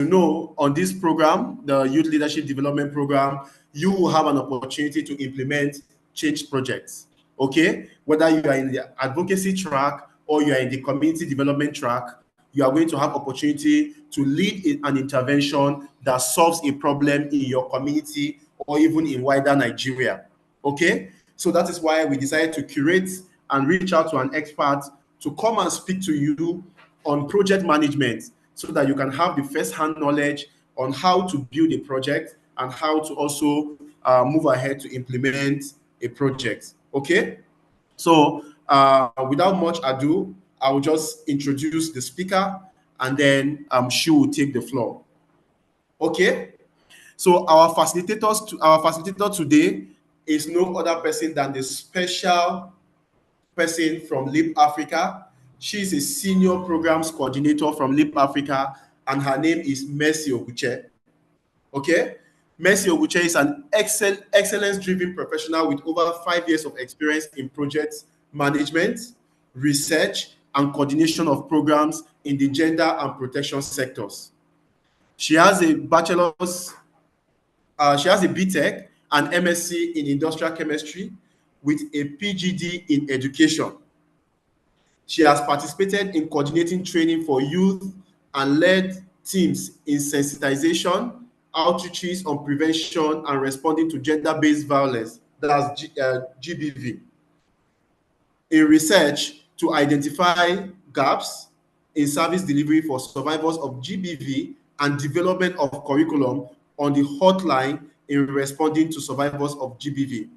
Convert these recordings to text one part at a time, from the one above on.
you know, on this program, the Youth Leadership Development Program, you will have an opportunity to implement change projects. Okay, whether you are in the advocacy track or you are in the community development track, you are going to have opportunity to lead an intervention that solves a problem in your community or even in wider Nigeria. Okay, so that is why we decided to curate and reach out to an expert to come and speak to you on project management so that you can have the first-hand knowledge on how to build a project and how to also move ahead to implement a project. Okay, so without much ado, I will just introduce the speaker and then she will take the floor. Okay, so our facilitator today is no other person than the special person from LEAP Africa. She is a senior programs coordinator from LEAP Africa, and her name is Mercy Oguche. Okay, Mercy Oguche is an excellence-driven professional with over 5 years of experience in project management, research, and coordination of programs in the gender and protection sectors. She has a bachelor's, she has a BTech and MSc in industrial chemistry with a PGD in education. She has participated in coordinating training for youth and led teams in sensitization, outreaches on prevention and responding to gender-based violence, that's GBV, in research to identify gaps in service delivery for survivors of GBV and development of curriculum on the hotline in responding to survivors of GBV.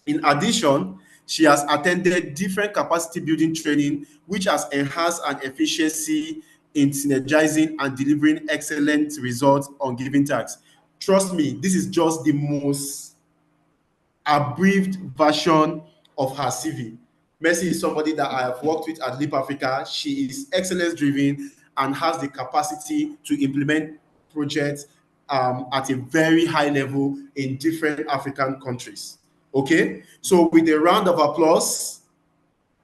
In addition, she has attended different capacity building training, which has enhanced an efficiency in synergizing and delivering excellent results on given tasks. Trust me, this is just the most abbreviated version of her CV. Mercy is somebody that I have worked with at LEAP Africa. She is excellence driven and has the capacity to implement projects at a very high level in different African countries. Okay, so with a round of applause,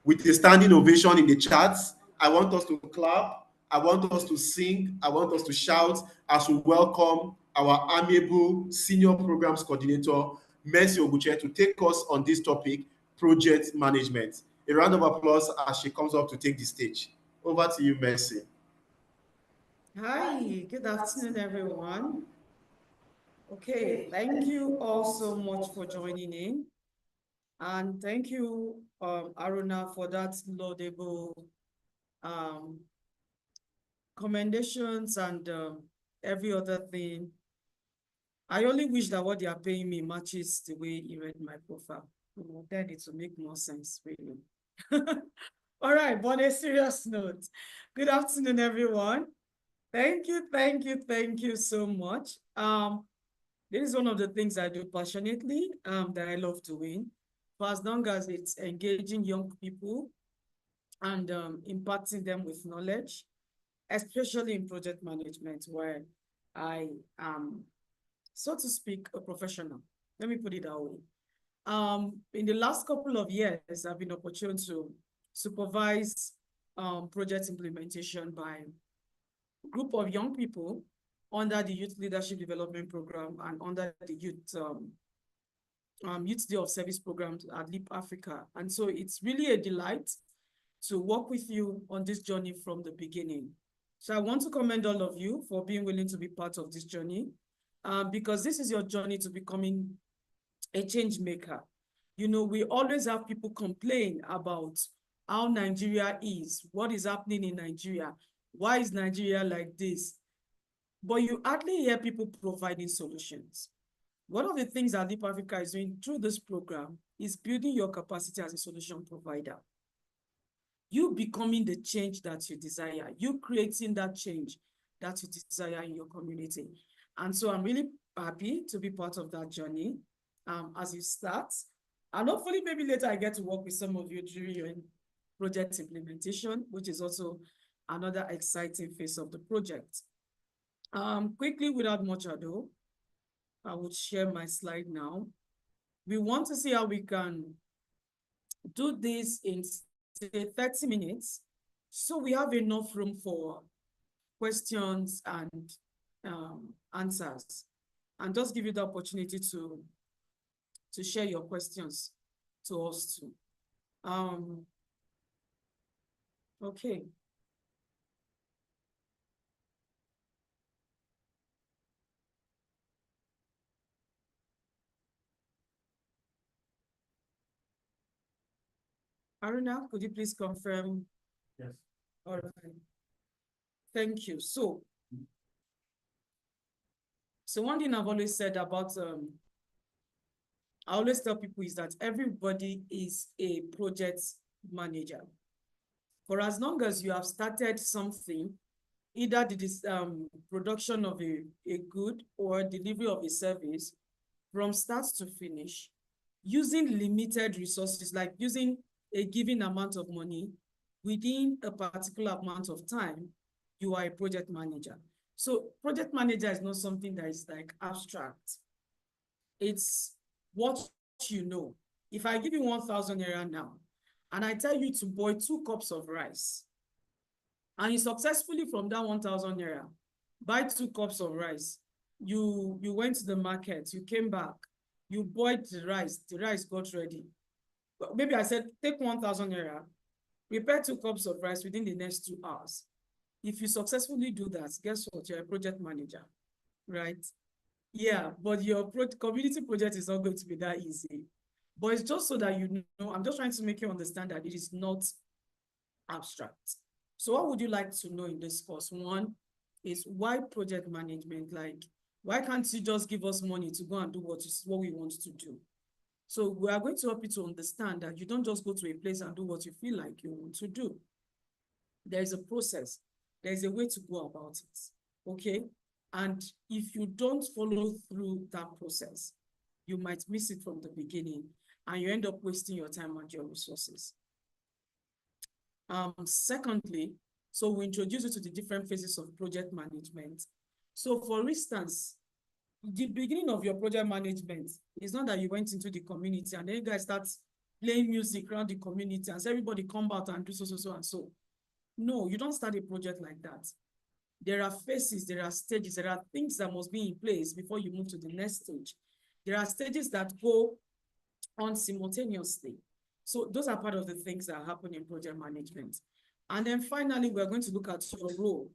with a standing ovation in the chats, I want us to clap, I want us to sing, I want us to shout as we welcome our amiable senior programs coordinator, Mercy Oguche, to take us on this topic, project management. A round of applause as she comes up to take the stage. Over to you, Mercy. Hi, good afternoon, everyone. Okay, thank you all so much for joining in. And thank you, Aruna, for that laudable commendations and every other thing. I only wish that what they are paying me matches the way you read my profile. Then it will make more sense, really. All right, but on a serious note, good afternoon, everyone. Thank you so much. This is one of the things I do passionately, that I love doing, for as long as it's engaging young people and impacting them with knowledge, especially in project management, where I am, so to speak, a professional. Let me put it that way. In the last couple of years, I've been opportune to supervise project implementation by a group of young people under the Youth Leadership Development Program and under the Youth Day of Service program at LEAP Africa. And so it's really a delight to work with you on this journey from the beginning. So I want to commend all of you for being willing to be part of this journey, because this is your journey to becoming a change maker. You know, we always have people complain about how Nigeria is, what is happening in Nigeria, why is Nigeria like this? But you hardly hear people providing solutions. One of the things that LEAP Africa is doing through this program is building your capacity as a solution provider. You becoming the change that you desire, you creating that change that you desire in your community. And so I'm really happy to be part of that journey as you start. And hopefully maybe later I get to work with some of you during your project implementation, which is also another exciting phase of the project. Quickly, without much ado, I will share my slide now. We want to see how we can do this in, say, 30 minutes, so we have enough room for questions and answers, and just give you the opportunity to share your questions to us too. Okay. Aruna, could you please confirm? Yes. All right. Thank you. So one thing I've always said about, I always tell people is that everybody is a project manager. For as long as you have started something, either the production of a good or delivery of a service, from start to finish, using limited resources, like using a given amount of money within a particular amount of time, you are a project manager. So project manager is not something that is like abstract. It's what you know. If I give you 1,000 naira now, and I tell you to boil 2 cups of rice, and you successfully from that 1,000 naira buy 2 cups of rice, you went to the market, you came back, you boiled the rice got ready. Maybe I said, take 1,000 naira, prepare 2 cups of rice within the next 2 hours. If you successfully do that, guess what? You're a project manager, right? Yeah, but your community project is not going to be that easy. But it's just so that you know, I'm just trying to make you understand that it is not abstract. So what would you like to know in this course? One is why project management? Like, why can't you just give us money to go and do what we want to do? So we are going to help you to understand that you don't just go to a place and do what you feel like you want to do. There is a process. There is a way to go about it, okay? And if you don't follow through that process, you might miss it from the beginning and you end up wasting your time and your resources. Secondly, so we introduce you to the different phases of project management. So for instance, the beginning of your project management is not that you went into the community and then you guys start playing music around the community and say everybody come out and do so and so. No, you don't start a project like that. There are phases, there are stages, there are things that must be in place before you move to the next stage. There are stages that go on simultaneously. So those are part of the things that happen in project management. And then finally, we're going to look at your role.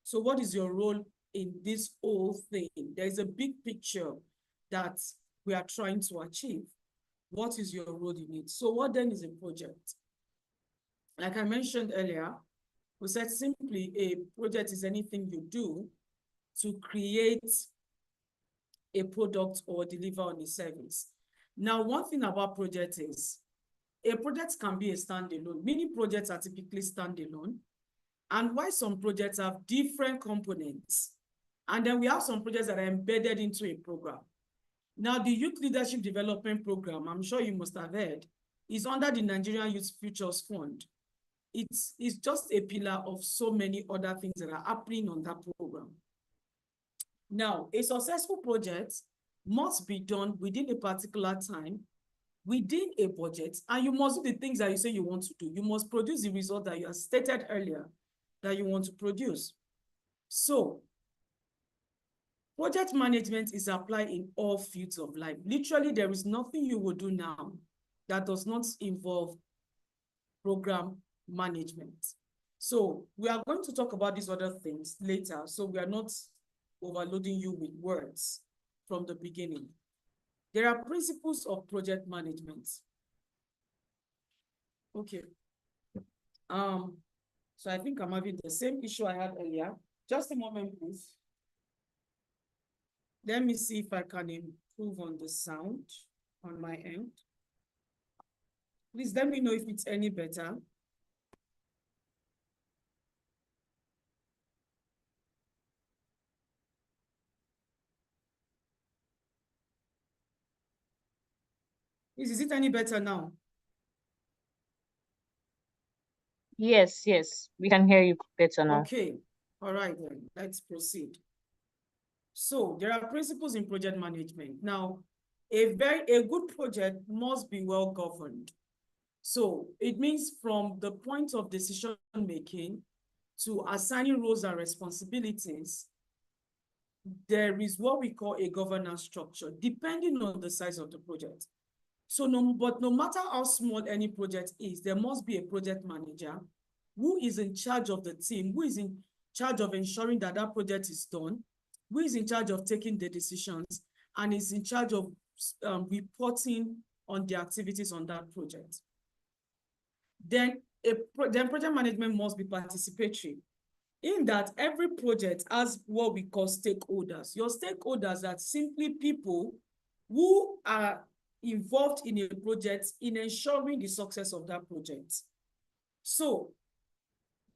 So what is your role in this whole thing? There is a big picture that we are trying to achieve. What is your role in it? So what then is a project? Like I mentioned earlier, we said simply a project is anything you do to create a product or deliver on a service. Now, one thing about project is a project can be a standalone. Many projects are typically standalone. And why some projects have different components. And then we have some projects that are embedded into a program. Now, the Youth Leadership Development Program, I'm sure you must have heard, is under the Nigerian Youth Futures Fund. It's just a pillar of so many other things that are happening on that program. Now, a successful project must be done within a particular time, within a budget, and you must do the things that you say you want to do. You must produce the result that you have stated earlier that you want to produce. So, project management is applied in all fields of life. Literally, there is nothing you will do now that does not involve program management. So we are going to talk about these other things later, so we are not overloading you with words from the beginning. There are principles of project management. Okay. So I think I'm having the same issue I had earlier. Just a moment, please. Let me see if I can improve on the sound on my end. Please let me know if it's any better. Is it any better now? Yes, we can hear you better now. Okay, all right then, let's proceed. So there are principles in project management. Now, a good project must be well governed. So it means from the point of decision making to assigning roles and responsibilities, there is what we call a governance structure, depending on the size of the project. So but no matter how small any project is, there must be a project manager who is in charge of the team, who is in charge of ensuring that that project is done, who is in charge of taking the decisions, and is in charge of reporting on the activities on that project. Then project management must be participatory, in that every project has what we call stakeholders. Your stakeholders are simply people who are involved in a project in ensuring the success of that project. So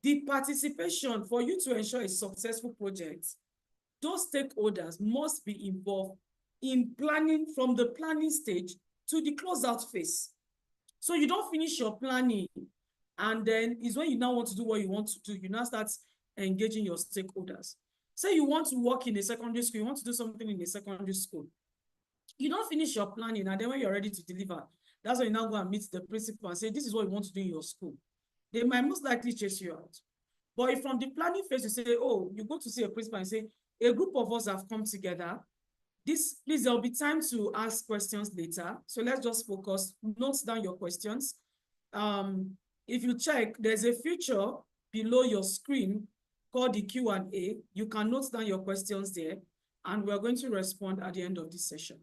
the participation, for you to ensure a successful project, those stakeholders must be involved in planning, from the planning stage to the closeout phase. So you don't finish your planning, and then is when you now want to do what you want to do. You now start engaging your stakeholders. Say you want to work in a secondary school, you want to do something in a secondary school. You don't finish your planning, and then when you're ready to deliver, that's when you now go and meet the principal and say, this is what you want to do in your school. They might most likely chase you out. But if from the planning phase, you say, oh, you go to see a principal and say, a group of us have come together. Please, there'll be time to ask questions later. So let's just focus, note down your questions. If you check, there's a feature below your screen called the Q&A. You can note down your questions there, and we're going to respond at the end of this session.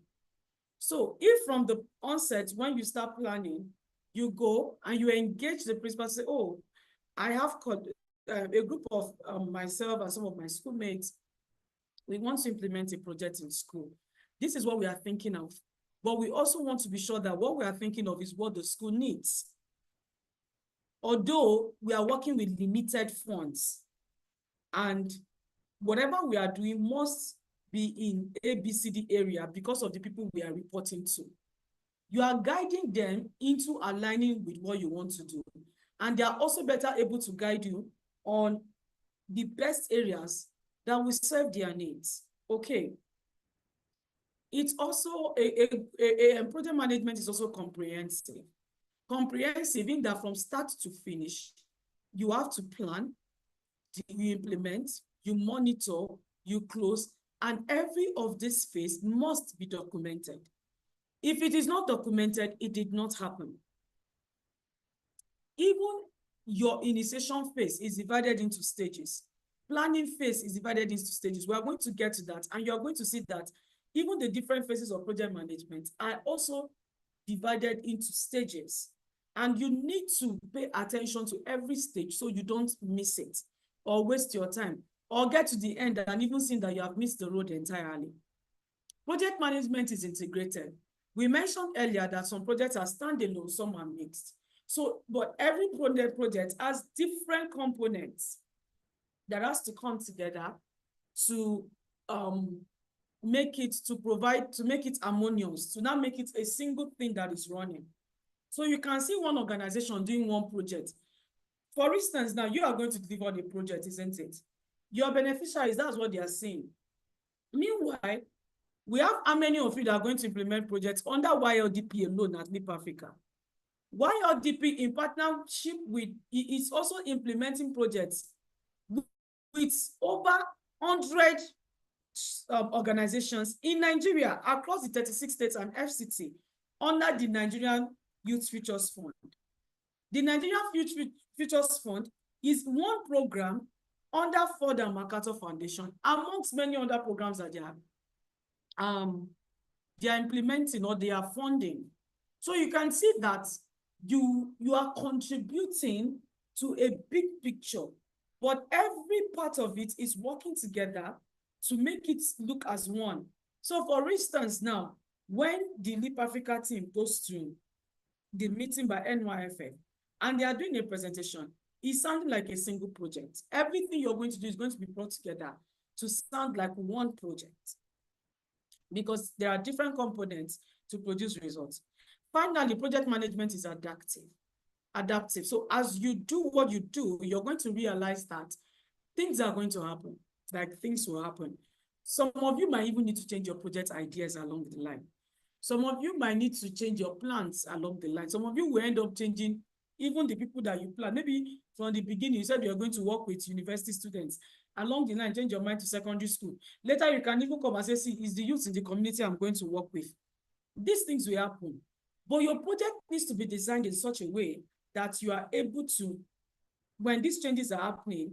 So if from the onset, when you start planning, you go and you engage the principal, say, oh, I have a group of myself and some of my schoolmates, we want to implement a project in school. This is what we are thinking of. But we also want to be sure that what we are thinking of is what the school needs. Although we are working with limited funds, and whatever we are doing must be in ABCD area because of the people we are reporting to. You are guiding them into aligning with what you want to do. And they are also better able to guide you on the best areas that will serve their needs. Okay. It's also, project management is also comprehensive. Comprehensive in that from start to finish, you have to plan, you implement, you monitor, you close, and every of this phase must be documented. If it is not documented, it did not happen. Even your initiation phase is divided into stages. Planning phase is divided into stages. We are going to get to that, and you're going to see that even the different phases of project management are also divided into stages. And you need to pay attention to every stage so you don't miss it or waste your time or get to the end and even see that you have missed the road entirely. Project management is integrated. We mentioned earlier that some projects are standalone, some are mixed. So, but every project has different components that has to come together to make it harmonious, to now make it a single thing that is running. So you can see one organization doing one project. For instance, now you are going to deliver the project, isn't it? Your beneficiaries, that's what they are saying. Meanwhile, we have how many of you that are going to implement projects under YLDP alone at LEAP Africa? YLDP in partnership with, it's also implementing projects with over 100 organizations in Nigeria across the 36 states and FCT under the Nigerian Youth Futures Fund. The Nigerian Youth Futures Fund is one program under Ford and MacArthur Foundation, amongst many other programs that they are implementing or they are funding. So you can see that you are contributing to a big picture, but every part of it is working together to make it look as one. So for instance, now, when the LEAP Africa team goes to the meeting by NYFF and they are doing a presentation, it sounds like a single project. Everything you're going to do is going to be brought together to sound like one project, because there are different components to produce results. Finally, project management is adaptive. So as you do what you do, you're going to realize that things are going to happen, like things will happen. Some of you might even need to change your project ideas along the line. Some of you might need to change your plans along the line. Some of you will end up changing even the people that you plan. Maybe from the beginning, you said you're going to work with university students. Along the line, change your mind to secondary school. Later, you can even come and say, see, it's the youth in the community I'm going to work with. These things will happen. But your project needs to be designed in such a way that you are able to, when these changes are happening,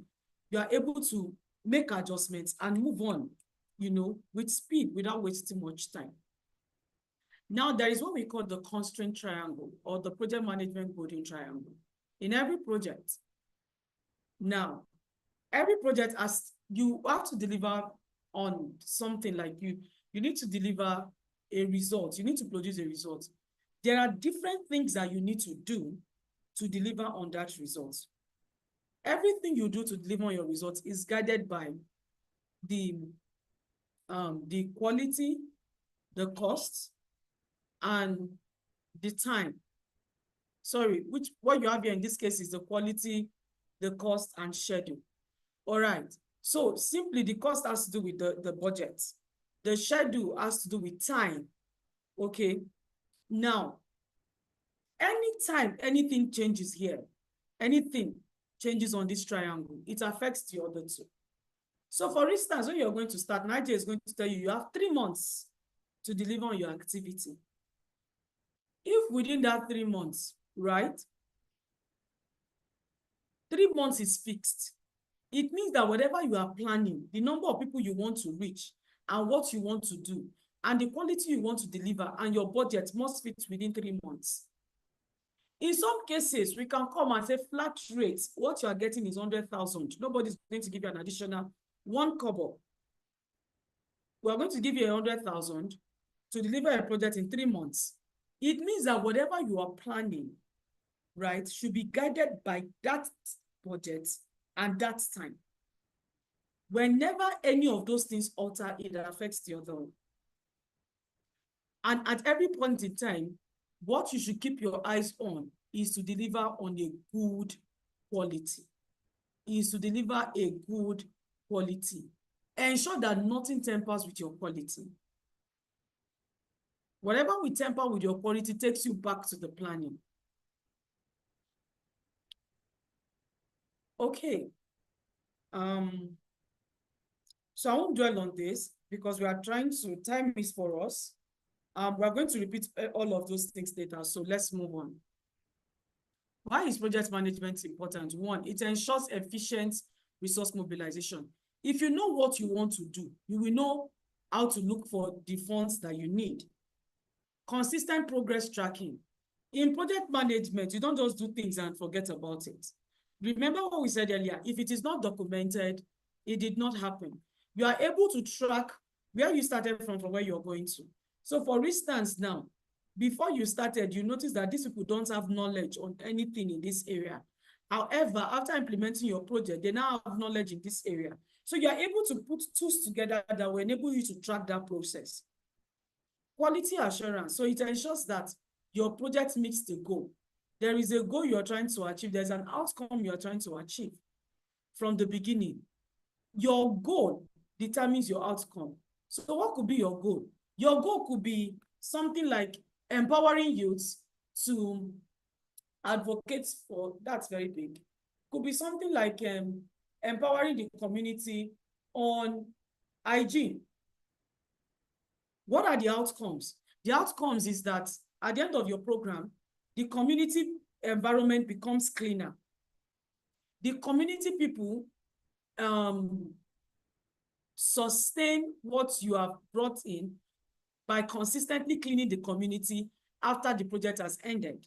you are able to make adjustments and move on, you know, with speed without wasting much time. Now, there is what we call the constraint triangle or the project management golden triangle in every project. Now, every project, as you have to deliver on something, like you need to deliver a result, you need to produce a result. There are different things that you need to do to deliver on that result. Everything you do to deliver on your results is guided by the quality, the cost, and the time. Sorry, what you have here in this case is the quality, the cost, and schedule. All right. So simply the cost has to do with the budget. The schedule has to do with time. Okay. Now, anytime anything changes here, anything changes on this triangle, it affects the other two. So for instance, when you're going to start, Nigeria is going to tell you have 3 months to deliver on your activity. If within that 3 months, right, 3 months is fixed, it means that whatever you are planning, the number of people you want to reach and what you want to do and the quality you want to deliver and your budget must fit within 3 months. In some cases, we can come and say flat rates, what you are getting is 100,000. Nobody's going to give you an additional 1 kobo. We are going to give you 100,000 to deliver a project in 3 months. It means that whatever you are planning, right, should be guided by that budget and that time. Whenever any of those things alter, it affects the other one. And at every point in time, what you should keep your eyes on is to deliver on a good quality. Ensure that nothing tampers with your quality. Whatever we tamper with your quality takes you back to the planning. Okay. So I won't dwell on this because we are trying to, time is for us. We're going to repeat all of those things later, so let's move on. Why is project management important? 1, it ensures efficient resource mobilization. If you know what you want to do, you will know how to look for the funds that you need. Consistent progress tracking. In project management, you don't just do things and forget about it. Remember what we said earlier, if it is not documented, it did not happen. You are able to track where you started from where you're going to. So for instance now, before you started, you notice that these people don't have knowledge on anything in this area. However, after implementing your project, they now have knowledge in this area. So you are able to put tools together that will enable you to track that process. Quality assurance. So it ensures that your project meets the goal. There is a goal you're trying to achieve. There's an outcome you're trying to achieve from the beginning. Your goal determines your outcome. So what could be your goal? Your goal could be something like empowering youths to advocate for, that's very big. Could be something like empowering the community on hygiene. What are the outcomes? The outcomes is that at the end of your program, the community environment becomes cleaner. The community people sustain what you have brought in by consistently cleaning the community after the project has ended.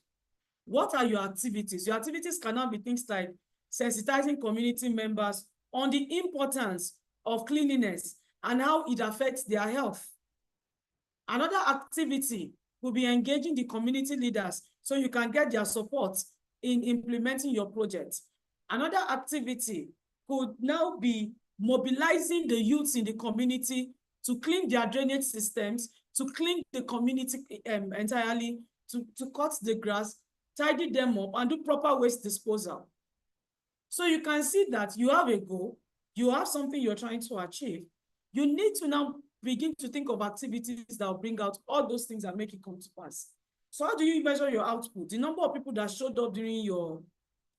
What are your activities? Your activities cannot be things like sensitizing community members on the importance of cleanliness and how it affects their health. Another activity will be engaging the community leaders so you can get their support in implementing your project. Another activity could now be mobilizing the youths in the community to clean their drainage systems, to clean the community entirely, to cut the grass, tidy them up, and do proper waste disposal. So you can see that you have a goal, you have something you're trying to achieve. You need to now begin to think of activities that will bring out all those things that make it come to pass. So how do you measure your output? The number of people that showed up during your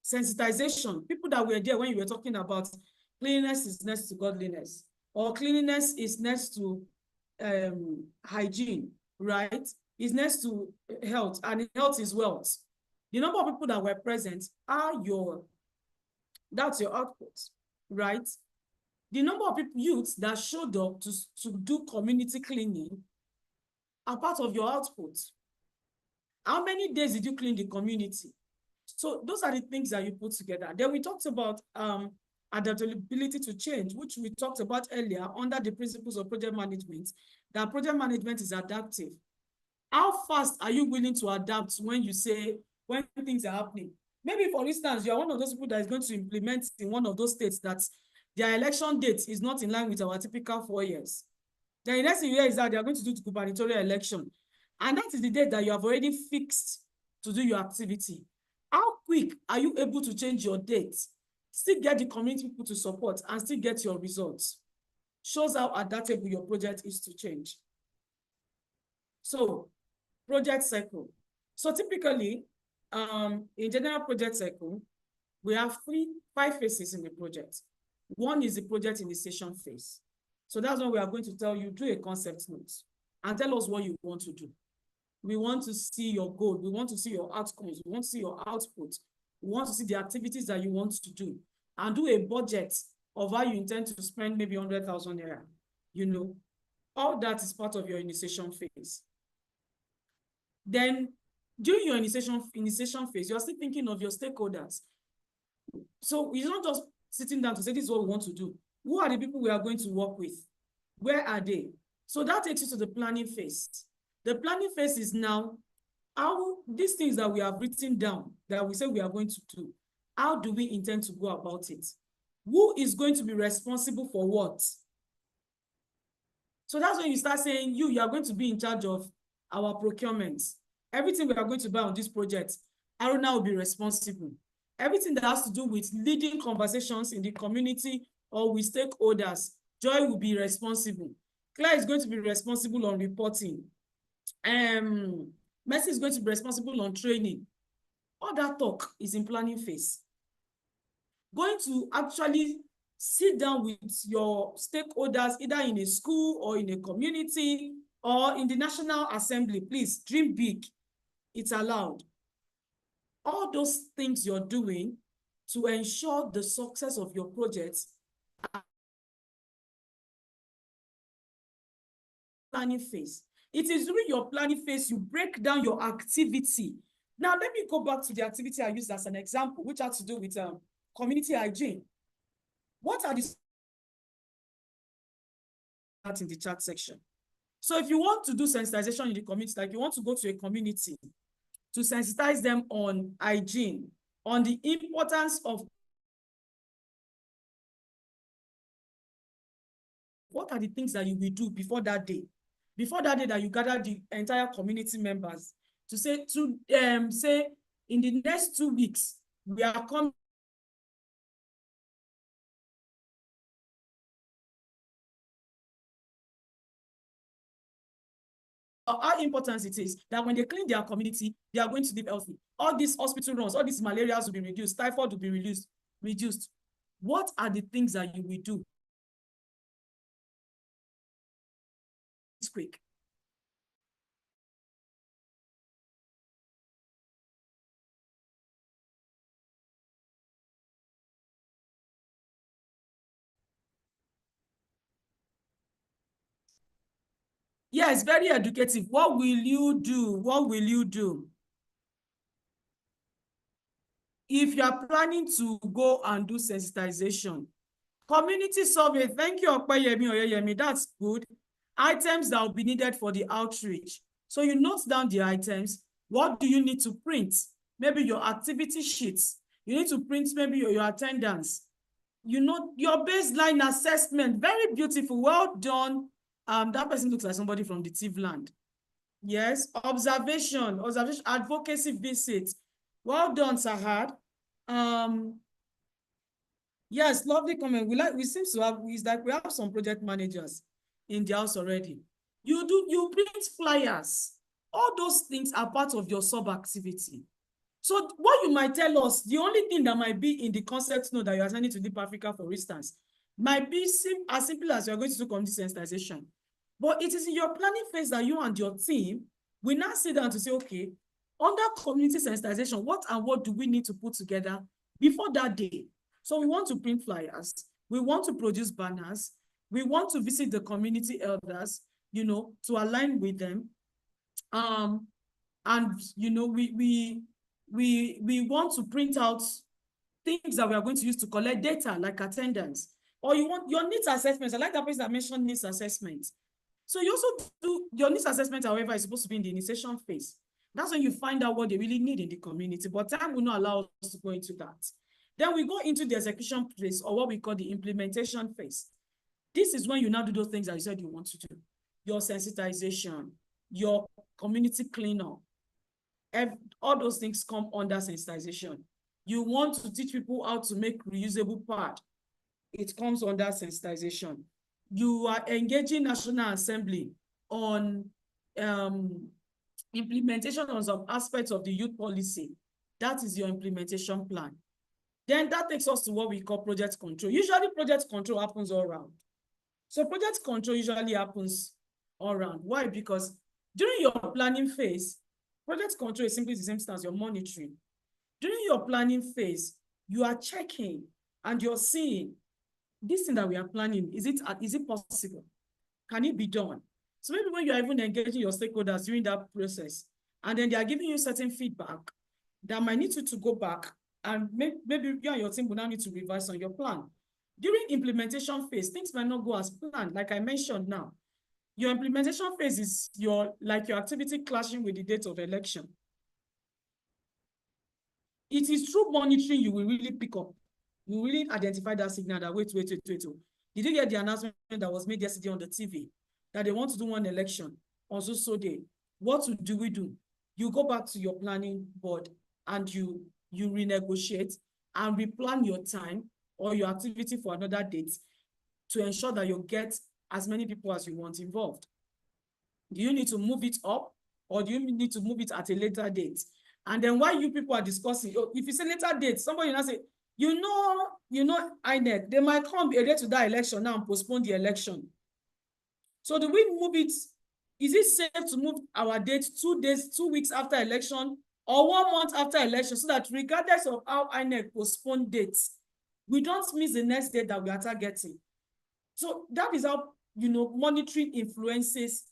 sensitization, people that were there when you were talking about cleanliness is next to godliness, or cleanliness is next to hygiene, right? Is next to health, and health is wealth. The number of people that were present are that's your output, right? The number of people, youths that showed up to do community cleaning are part of your output. How many days did you clean the community? So those are the things that you put together. Then we talked about adaptability to change, which we talked about earlier under the principles of project management, that project management is adaptive. How fast are you willing to adapt when things are happening? Maybe, for instance, you're one of those people that is going to implement in one of those states that their election date is not in line with our typical 4 years. Then the next thing you hear is that they are going to do the gubernatorial election. And that is the date that you have already fixed to do your activity. How quick are you able to change your date, still get the community people to support, and still get your results? Shows how adaptable your project is to change. So, project cycle. So typically, in general project cycle, we have 5 phases in the project. One is the project initiation phase. So that's when we are going to tell you, do a concept note and tell us what you want to do. We want to see your goal. We want to see your outcomes. We want to see your output. We want to see the activities that you want to do, and do a budget of how you intend to spend maybe 100,000 naira. You know, all that is part of your initiation phase. Then during your initiation phase, you're still thinking of your stakeholders. So it's not just sitting down to say, this is what we want to do. Who are the people we are going to work with? Where are they? So that takes you to the planning phase. The planning phase is now how these things that we have written down, that we say we are going to do, how do we intend to go about it? Who is going to be responsible for what? So that's when you start saying, you are going to be in charge of our procurement. Everything we are going to buy on this project, Aruna will be responsible. Everything that has to do with leading conversations in the community or with stakeholders, Joy will be responsible. Claire is going to be responsible on reporting. Mercy is going to be responsible on training. All that talk is in planning phase. Going to actually sit down with your stakeholders, either in a school or in a community or in the National Assembly. Please dream big. It's allowed. All those things you're doing to ensure the success of your projects. Planning phase. It is during your planning phase you break down your activity. Now, let me go back to the activity I used as an example, which had to do with community hygiene. What are the in the chat section? So if you want to do sensitization in the community, like you want to go to a community to sensitize them on hygiene, on the importance of what are the things that you will do before that day that you gather the entire community members to say in the next 2 weeks we are coming how important it is that when they clean their community, they are going to live healthy. All these hospital runs, all these malarias will be reduced, typhoid will be reduced. What are the things that you will do? It's quick. Yeah, it's very educative. What will you do? What will you do? If you are planning to go and do sensitization, community survey, thank you, Oyeyemi, that's good. Items that will be needed for the outreach. So you note down the items. What do you need to print? Maybe your activity sheets. You need to print maybe your attendance. You know, your baseline assessment, very beautiful, well done. That person looks like somebody from the Tivland. Yes, observation, advocacy visits. Well done, Sahad. Yes, lovely comment. We seem to have is that we have some project managers in the house already. You print flyers. All those things are part of your sub-activity. So what you might tell us, the only thing that might be in the concept note that you are sending to Deep Africa, for instance, might be as simple as you're going to do community sensitization. But it is in your planning phase that you and your team will now sit down to say, okay, under community sensitization, what and what do we need to put together before that day? So we want to print flyers, we want to produce banners, we want to visit the community elders, you know, to align with them. And you know, we want to print out things that we are going to use to collect data, like attendance, or you want your needs assessments. I like that person that mentioned needs assessment. So you also do your needs assessment, however, is supposed to be in the initiation phase. That's when you find out what they really need in the community, but time will not allow us to go into that. Then we go into the execution phase, or what we call the implementation phase. This is when you now do those things that you said you want to do. Your sensitization, your community cleanup, all those things come under sensitization. You want to teach people how to make reusable pad. It comes under sensitization. You are engaging National Assembly on implementation on some aspects of the youth policy. That is your implementation plan. Then that takes us to what we call project control. Usually project control happens all around. So project control usually happens all around. Why? Because during your planning phase, project control is simply the same thing as your monitoring. During your planning phase, you are checking and you're seeing this thing that we are planning, is it possible? Can it be done? So maybe when you're even engaging your stakeholders during that process, and then they are giving you certain feedback that might need you to go back, and maybe you and your team will now need to revise on your plan. During implementation phase, things might not go as planned, like I mentioned now. Your implementation phase is your activity clashing with the date of election. It is through monitoring you will really pick up. You will really identify that signal that wait. Did you get the announcement that was made yesterday on the TV that they want to do one election on so day? What do we do? You go back to your planning board and you renegotiate and replan your time or your activity for another date to ensure that you get as many people as you want involved. Do you need to move it up, or do you need to move it at a later date? And then while you people are discussing, if you say later date, somebody will now say, you know, INEC, they might come a day to that election now and postpone the election. So do we move it? Is it safe to move our date 2 weeks after election, or 1 month after election, so that regardless of how INEC postpone dates, we don't miss the next date that we are targeting? So that is how, monitoring influences,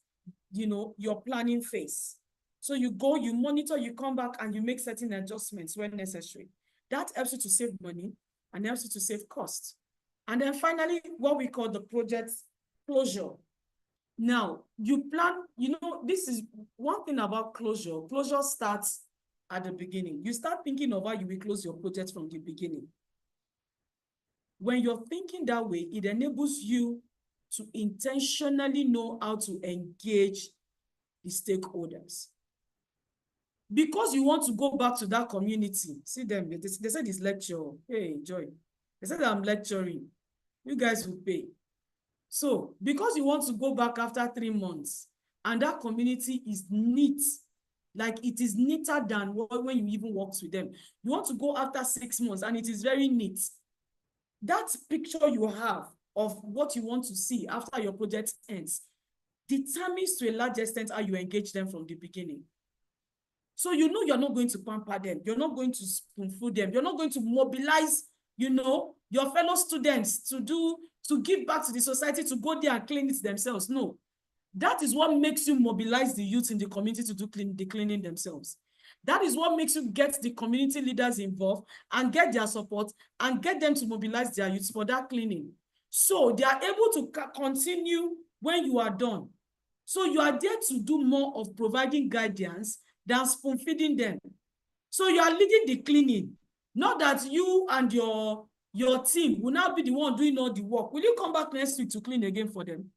your planning phase. So you go, you monitor, you come back, and you make certain adjustments when necessary. That helps you to save money and helps you to save costs. And then finally, what we call the project closure. Now, you plan, this is one thing about closure. Closure starts at the beginning. You start thinking of how you will close your project from the beginning. When you're thinking that way, it enables you to intentionally know how to engage the stakeholders. Because you want to go back to that community. See them, they said this lecture. Hey, Joy. They said I'm lecturing. You guys will pay. So, because you want to go back after 3 months, and that community is neat, like it is neater than when you even worked with them. You want to go after 6 months, and it is very neat. That picture you have of what you want to see after your project ends determines to a large extent how you engage them from the beginning. So you're not going to pamper them. You're not going to spoon feed them. You're not going to mobilize, your fellow students to give back to the society, to go there and clean it themselves. No. That is what makes you mobilize the youth in the community to do the cleaning themselves. That is what makes you get the community leaders involved and get their support and get them to mobilize their youth for that cleaning. So they are able to continue when you are done. So you are there to do more of providing guidance than spoon feeding them. So you are leading the cleaning, not that you and your team will now be the one doing all the work. Will you come back next week to clean again for them?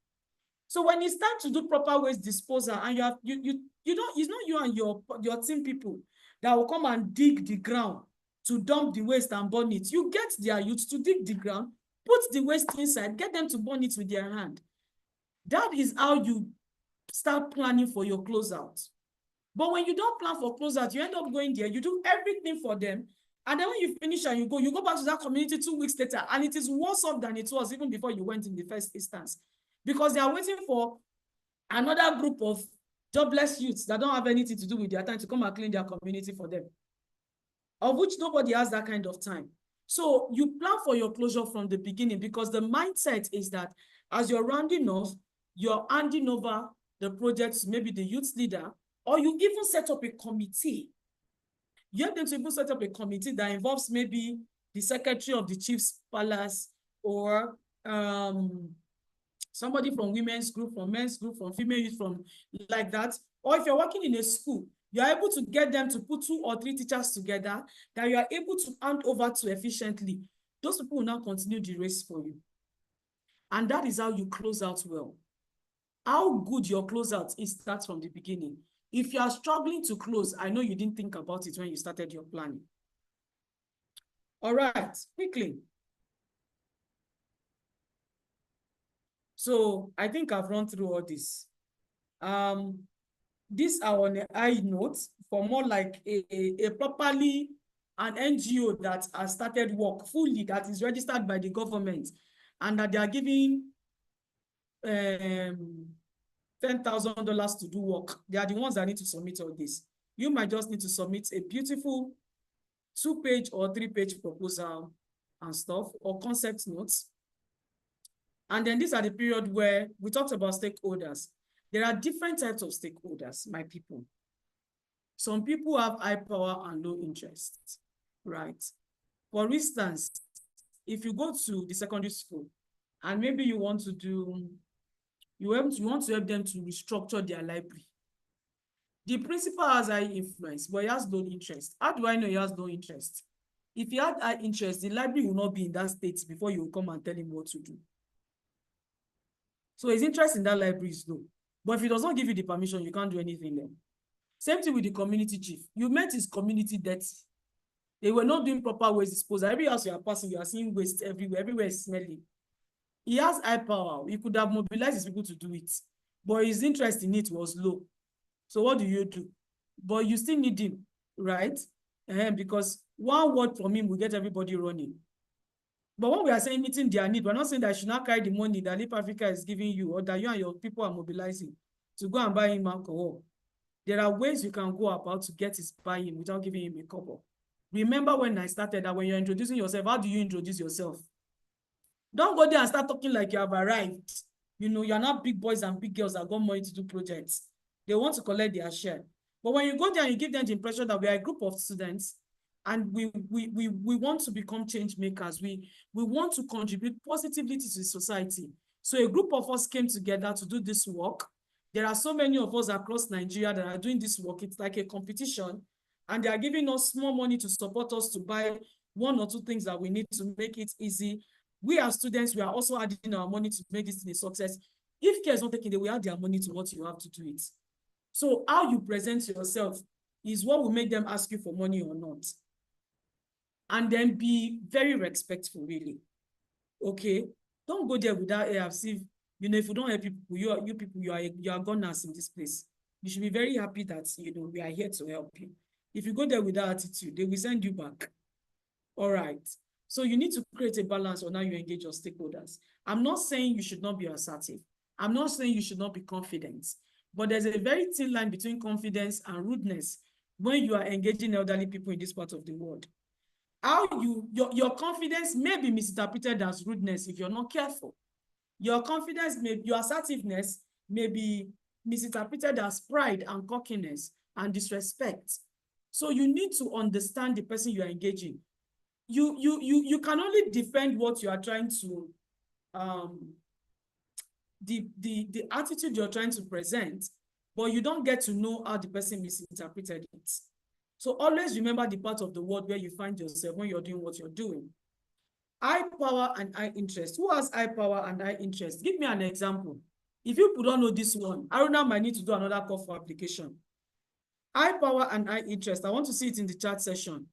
So when it's time to do proper waste disposal, and it's not you and your team people that will come and dig the ground to dump the waste and burn it. You get their youth to dig the ground, put the waste inside, get them to burn it with their hand. That is how you start planning for your closeout. But when you don't plan for closeout, you end up going there, you do everything for them. And then when you finish and you go back to that community 2 weeks later, and it is worse off than it was even before you went in the first instance. Because they are waiting for another group of jobless youths that don't have anything to do with their time to come and clean their community for them, of which nobody has that kind of time. So you plan for your closure from the beginning, because the mindset is that as you're rounding off, you're handing over the project to maybe the youth leader, or you even set up a committee. You have them to even set up a committee that involves maybe the secretary of the chief's palace, or somebody from women's group, from men's group, from female youth, from like that. Or if you're working in a school, you're able to get them to put 2 or 3 teachers together that you are able to hand over to efficiently. Those people will now continue the race for you. And that is how you close out well. How good your closeout is starts from the beginning. If you are struggling to close, I know you didn't think about it when you started your planning. All right, quickly. So I think I've run through all this. These are on a high note for more like a properly an NGO that has started work fully, that is registered by the government, and that they are giving $10,000 to do work. They are the ones that need to submit all this. You might just need to submit a beautiful 2-page or 3-page proposal and stuff, or concept notes. And then these are the period where we talked about stakeholders. There are different types of stakeholders, my people. Some people have high power and low interest, right? For instance, if you go to the secondary school and maybe you want to do, you want to help them to restructure their library. The principal has high influence, but he has low interest. How do I know he has low interest? If he had high interest, the library will not be in that state before you will come and tell him what to do. So his interest in that library is low. But if he does not give you the permission, you can't do anything there. Same thing with the community chief. You met his community dirty. They were not doing proper waste disposal. Every house you are passing, you are seeing waste everywhere. Everywhere is smelly. He has high power. He could have mobilized his people to do it, but his interest in it was low. So what do? But you still need him, right? Because one word from him will get everybody running. But when we are saying meeting their need, we're not saying that you should not carry the money that Leap Africa is giving you, or that you and your people are mobilizing to go and buy him alcohol. There are ways you can go about to get his buy-in without giving him a couple. Remember when I started that when you're introducing yourself, how do you introduce yourself? Don't go there and start talking like you have arrived. You know, you're not big boys and big girls that got money to do projects. They want to collect their share. But when you go there and you give them the impression that we are a group of students and we want to become change makers, we want to contribute positively to the society. So a group of us came together to do this work. There are so many of us across Nigeria that are doing this work. It's like a competition, and they are giving us small money to support us to buy 1 or 2 things that we need to make it easy. We as students, we are also adding our money to make this a success. If care is not taken, they will add their money to what you have to do it. So how you present yourself is what will make them ask you for money or not. And then be very respectful, really. Okay? Don't go there without AFC. You know, if you don't help people, you are gunners in this place. You should be very happy that, you know, we are here to help you. If you go there with that attitude, they will send you back. All right. So you need to create a balance on how you engage your stakeholders. I'm not saying you should not be assertive. I'm not saying you should not be confident. But there's a very thin line between confidence and rudeness when you are engaging elderly people in this part of the world. How your confidence may be misinterpreted as rudeness if you're not careful. Your confidence your assertiveness may be misinterpreted as pride and cockiness and disrespect. So you need to understand the person you are engaging. You can only defend what you are trying to the attitude you're trying to present, but you don't get to know how the person misinterpreted it. So always remember the part of the world where you find yourself when you're doing what you're doing. High power and high interest. Who has high power and high interest? Give me an example. If you don't know this one, Aruna might need to do another call for application. High power and high interest. I want to see it in the chat session.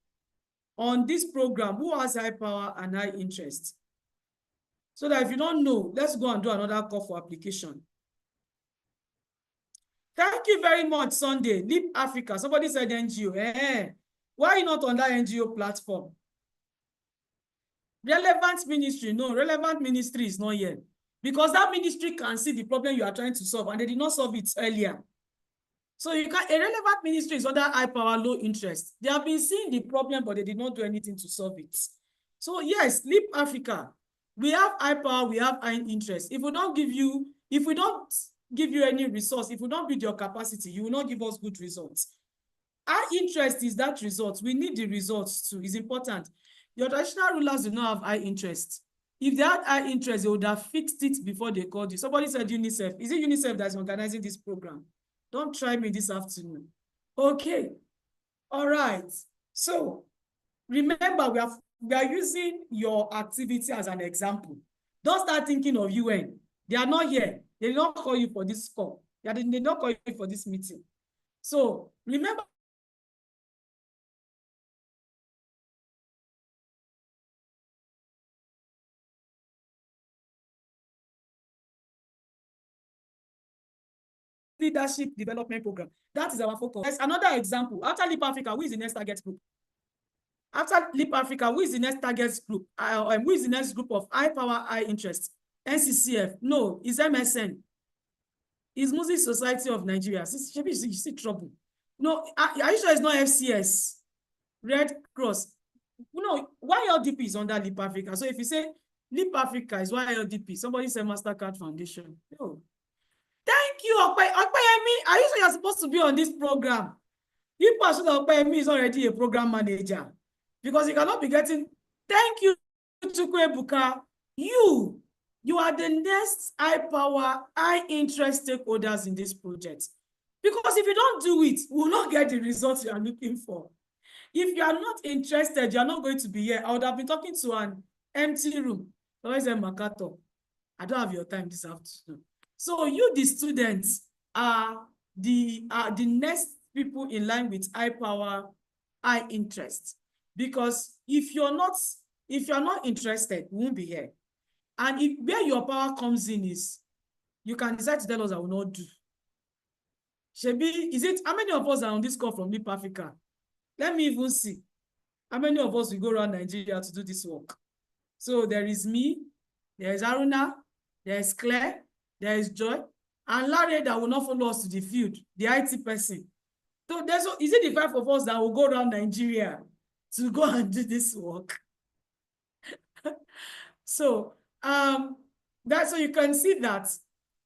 On this program, who has high power and high interest? So that if you don't know, let's go and do another call for application. Thank you very much, Sunday. Leap Africa. Somebody said NGO. Why are you not on that NGO platform? Relevant ministry. No, relevant ministry is not here. Because that ministry can see the problem you are trying to solve, and they did not solve it earlier. So you can, a relevant ministry is under high power, low interest. They have been seeing the problem, but they did not do anything to solve it. So yes, Leap Africa, we have high power, we have high interest. If we don't give you any resource, if we don't build your capacity, you will not give us good results. Our interest is that result. We need the results too. It's important. Your traditional rulers do not have high interest. If they had high interest, they would have fixed it before they called you. Somebody said UNICEF. Is it UNICEF that's organizing this program? Don't try me this afternoon. Okay. All right. So remember, we are using your activity as an example. Don't start thinking of UN. They are not here. They did not call you for this call. They did not call you for this meeting. So remember, leadership development program. That is our focus. There's another example. After Leap Africa, who is the next target group? After Leap Africa, who is the next target group? Who is the next group of high power, high interest? NCCF. No, it's MSN. It's Muslim Society of Nigeria. You see trouble. No, are you sure it's not FCS? Red Cross. No, YLDP is under Leap Africa. So if you say Leap Africa is YLDP, somebody say MasterCard Foundation. No. Thank you, Okpeyemi. Are you sure you're supposed to be on this program? You person Okpeyemi is already a program manager, because you cannot be getting. Thank you, Chukwebuka. You are the next high power, high interest stakeholders in this project. Because if you don't do it, we will not get the results you are looking for. If you are not interested, you are not going to be here. I would have been talking to an empty room. So I said, Makato, I don't have your time this afternoon. So you, the students, are the next people in line with high power, high interest. Because if you're not interested, we won't be here. And where your power comes in is, you can decide to tell us I will not do. Shebi, how many of us are on this call from Leap Africa? Let me even see. How many of us will go around Nigeria to do this work? So there is me, there is Aruna, there is Claire, there is Joy, and Larry that will not follow us to the field, the IT person. So is it the 5 of us that will go around Nigeria to go and do this work? So so you can see that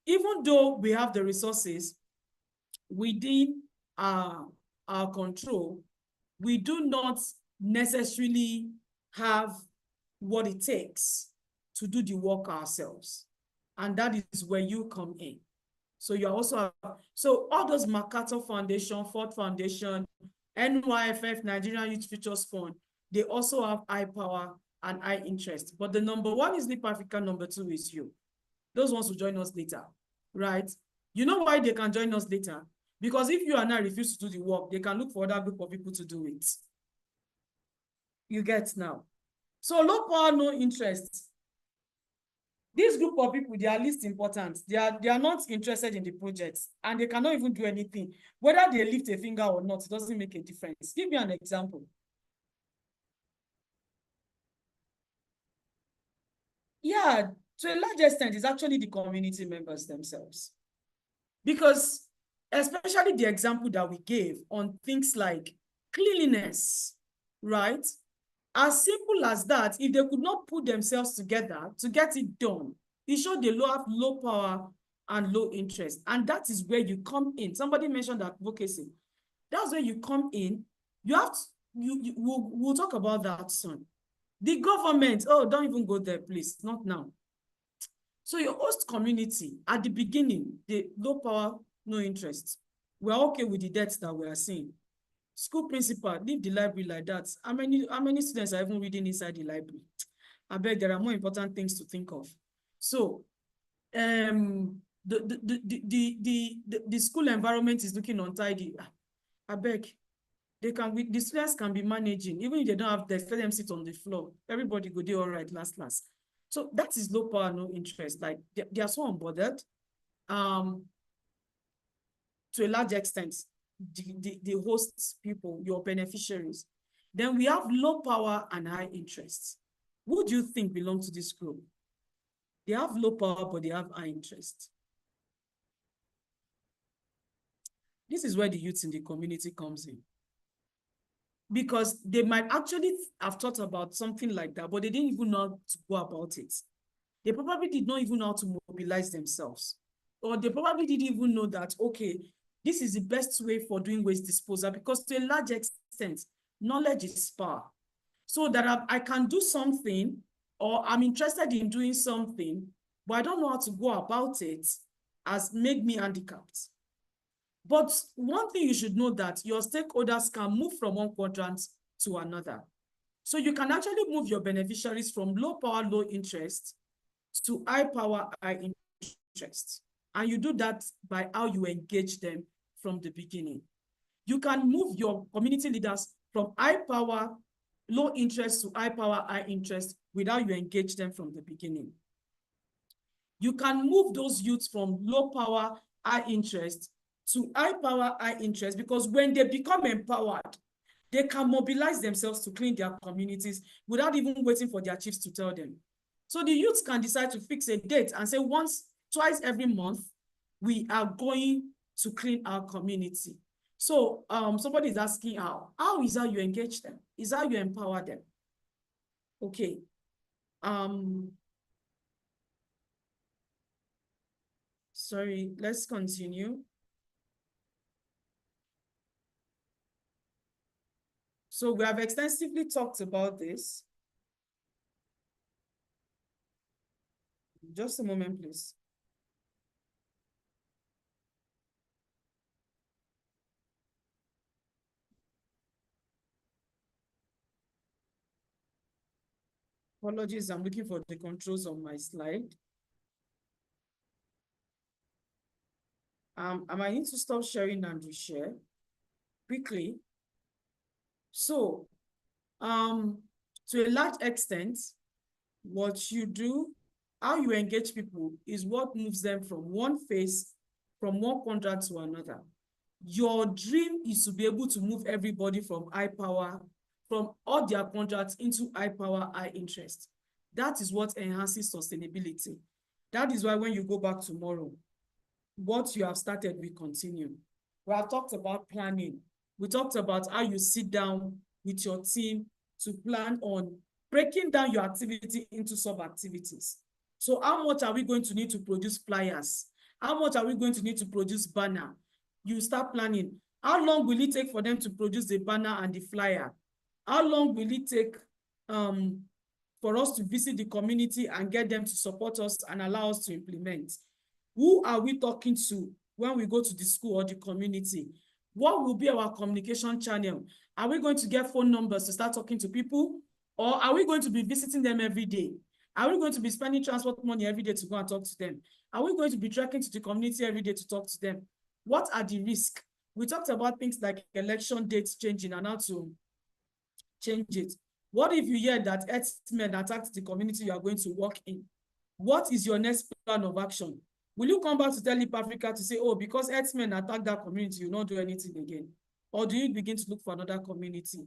even though we have the resources within our control, we do not necessarily have what it takes to do the work ourselves. And that is where you come in. So you're also, so all those Mercator Foundation, Ford Foundation, NYFF, Nigerian Youth Futures Fund, they also have high power and high interest. But the number 1 is Leap Africa, number 2 is you. Those ones will join us later, right? You know why they can join us later? Because if you and I refuse to do the work, they can look for other group of people to do it. You get now. So low power, no interest. This group of people, they are least important. They are not interested in the project, and they cannot even do anything. Whether they lift a finger or not, it doesn't make a difference. Give me an example. Yeah, to a large extent, it's actually the community members themselves. Because especially the example that we gave on things like cleanliness, right? As simple as that, if they could not put themselves together to get it done, it showed they have low power and low interest. And that is where you come in. Somebody mentioned advocacy. That's where you come in. You have to, we'll talk about that soon. The government, oh, don't even go there, please, not now. So your host community, at the beginning, the low power, no interest. We're okay with the debts that we are seeing. School principal, leave the library like that. How many students are even reading inside the library? I bet there are more important things to think of. So the school environment is looking untidy. I beg, the students can be managing, even if they don't have desks, let them sit on the floor. Everybody go do all right, last. So that is low power, no interest. Like they are so unbothered. to a large extent, the host people, your beneficiaries. Then we have low power and high interest. Who do you think belong to this group? They have low power, but they have high interest. This is where the youth in the community comes in. Because they might actually have thought about something like that, but they didn't even know how to go about it. They probably did not even know how to mobilize themselves. Or they probably didn't even know that, okay, this is the best way for doing waste disposal, because to a large extent, knowledge is power. So that I can do something, or I'm interested in doing something, but I don't know how to go about it, has made me handicapped. But one thing you should know, that your stakeholders can move from one quadrant to another. So you can actually move your beneficiaries from low power, low interest to high power, high interest. And you do that by how you engage them from the beginning. You can move your community leaders from high power, low interest to high power, high interest without you engage them from the beginning. You can move those youths from low power, high interest to high power, high interest, because when they become empowered, they can mobilize themselves to clean their communities without even waiting for their chiefs to tell them. So the youths can decide to fix a date and say twice every month, we are going to clean our community. So somebody is asking how. How is how you engage them? Is how you empower them. Okay. Sorry, let's continue. So we have extensively talked about this. Just a moment, please. Apologies, I'm looking for the controls on my slide. I might need to stop sharing and reshare quickly. So, to a large extent, what you do, how you engage people, is what moves them from one phase, from one quadrant to another. Your dream is to be able to move everybody from high power, from all their quadrants into high power, high interest. That is what enhances sustainability. That is why when you go back tomorrow, what you have started will continue. We have talked about planning. We talked about how you sit down with your team to plan on breaking down your activity into sub-activities. So how much are we going to need to produce flyers? How much are we going to need to produce banner? You start planning. How long will it take for them to produce the banner and the flyer? How long will it take for us to visit the community and get them to support us and allow us to implement? Who are we talking to when we go to the school or the community? What will be our communication channel? Are we going to get phone numbers to start talking to people? Or are we going to be visiting them every day? Are we going to be spending transport money every day to go and talk to them? Are we going to be trekking to the community every day to talk to them? What are the risks? We talked about things like election dates changing and how to change it. What if you hear that herdsmen attacked the community you are going to work in? What is your next plan of action? Will you come back to Tell Africa to say, oh, because herdsmen attacked that community, you not do anything again? Or do you begin to look for another community?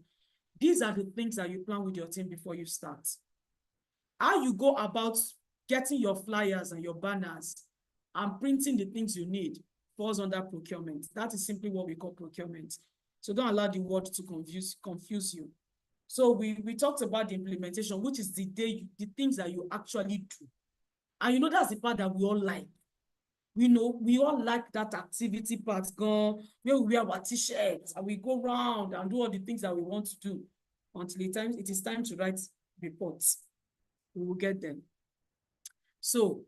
These are the things that you plan with your team before you start. How you go about getting your flyers and your banners and printing the things you need falls under procurement. That is simply what we call procurement. So don't allow the word to confuse you. So we talked about the implementation, which is the things that you actually do. And you know, that's the part that we all like. We all like that activity part, where we wear our t-shirts and we go around and do all the things that we want to do until it is time to write reports. We will get them. So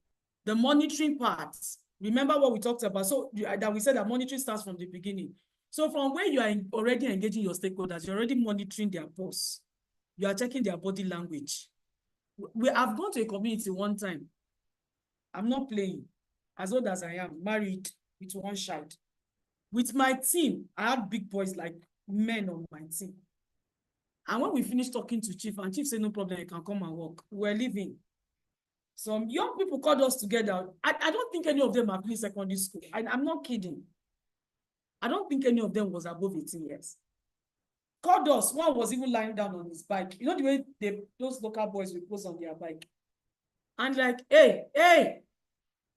the monitoring part, remember what we talked about? So that we said that monitoring starts from the beginning. So from where you are already engaging your stakeholders, you're already monitoring their pulse. You are checking their body language. I've gone to a community one time. I'm not playing. As old as I am, married with one child. With my team, I had big boys like men on my team. And when we finished talking to Chief, and Chief said, no problem, you can come and work. We're leaving. Some young people called us together. I don't think any of them have finished secondary school. I'm not kidding. I don't think any of them was above 18 years. Called us. One was even lying down on his bike. You know the way those local boys will post on their bike. And like, hey,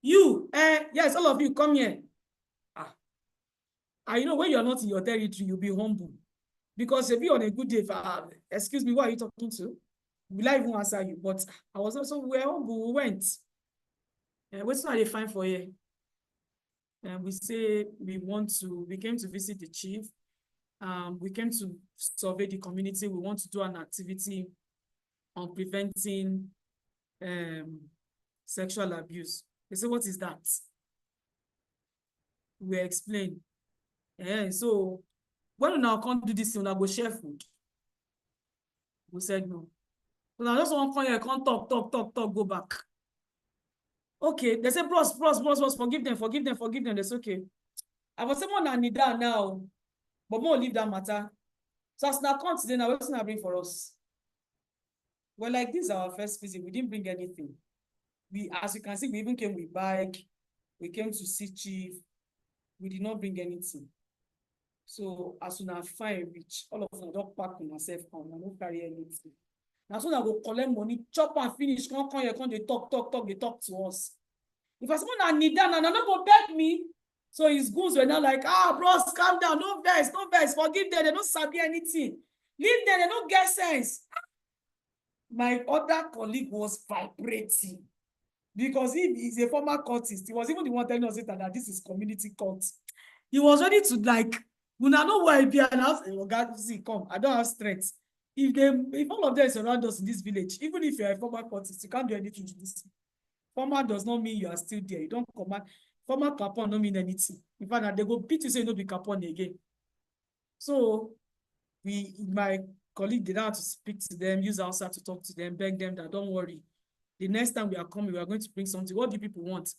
you, yes, all of you, come here. And you know, when you're not in your territory, you'll be humble. Because if you're on a good day, excuse me, what are you talking to? Will I even answer you? But I was also, we were humble, we went. What's not a fine for you? And we say we came to visit the chief. We came to survey the community. We want to do an activity on preventing sexual abuse. They say, what is that? We explain. So when we now can't do this, we now go share food. We said no. So now just one come here, can't talk, go back. Okay, they say, bros, forgive them. That's okay. I was someone that need that now, but more leave that matter. So as now come today, now what's not bring for us? Well, like this is our first visit. We didn't bring anything. As you can see, we even came with bike. We came to see chief. We did not bring anything. So as soon as fine reach, all of them don't pack on ourselves and we don't carry anything. Now soon as we collect money, chop and finish, come here, they talk, they talk to us. If I someone need that, and not go beg me. So his goons were now like, bros, calm down, no vex, forgive them, they don't sabi anything. Leave them, they don't get sense. My other colleague was vibrating. Because he is a former cultist. He was even the one telling us that this is community cult. He was ready to like, when I know where I be and I was, God, see, come, I don't have strength. If all of them surround us in this village, even if you're a former cultist, you can't do anything to this. Former does not mean you are still there. You don't command. Former capon don't mean anything. In fact, they go beat you say no be capon again. So my colleague did not have to speak to them, use outside to talk to them, beg them that don't worry. The next time we are coming, we are going to bring something. What do people want?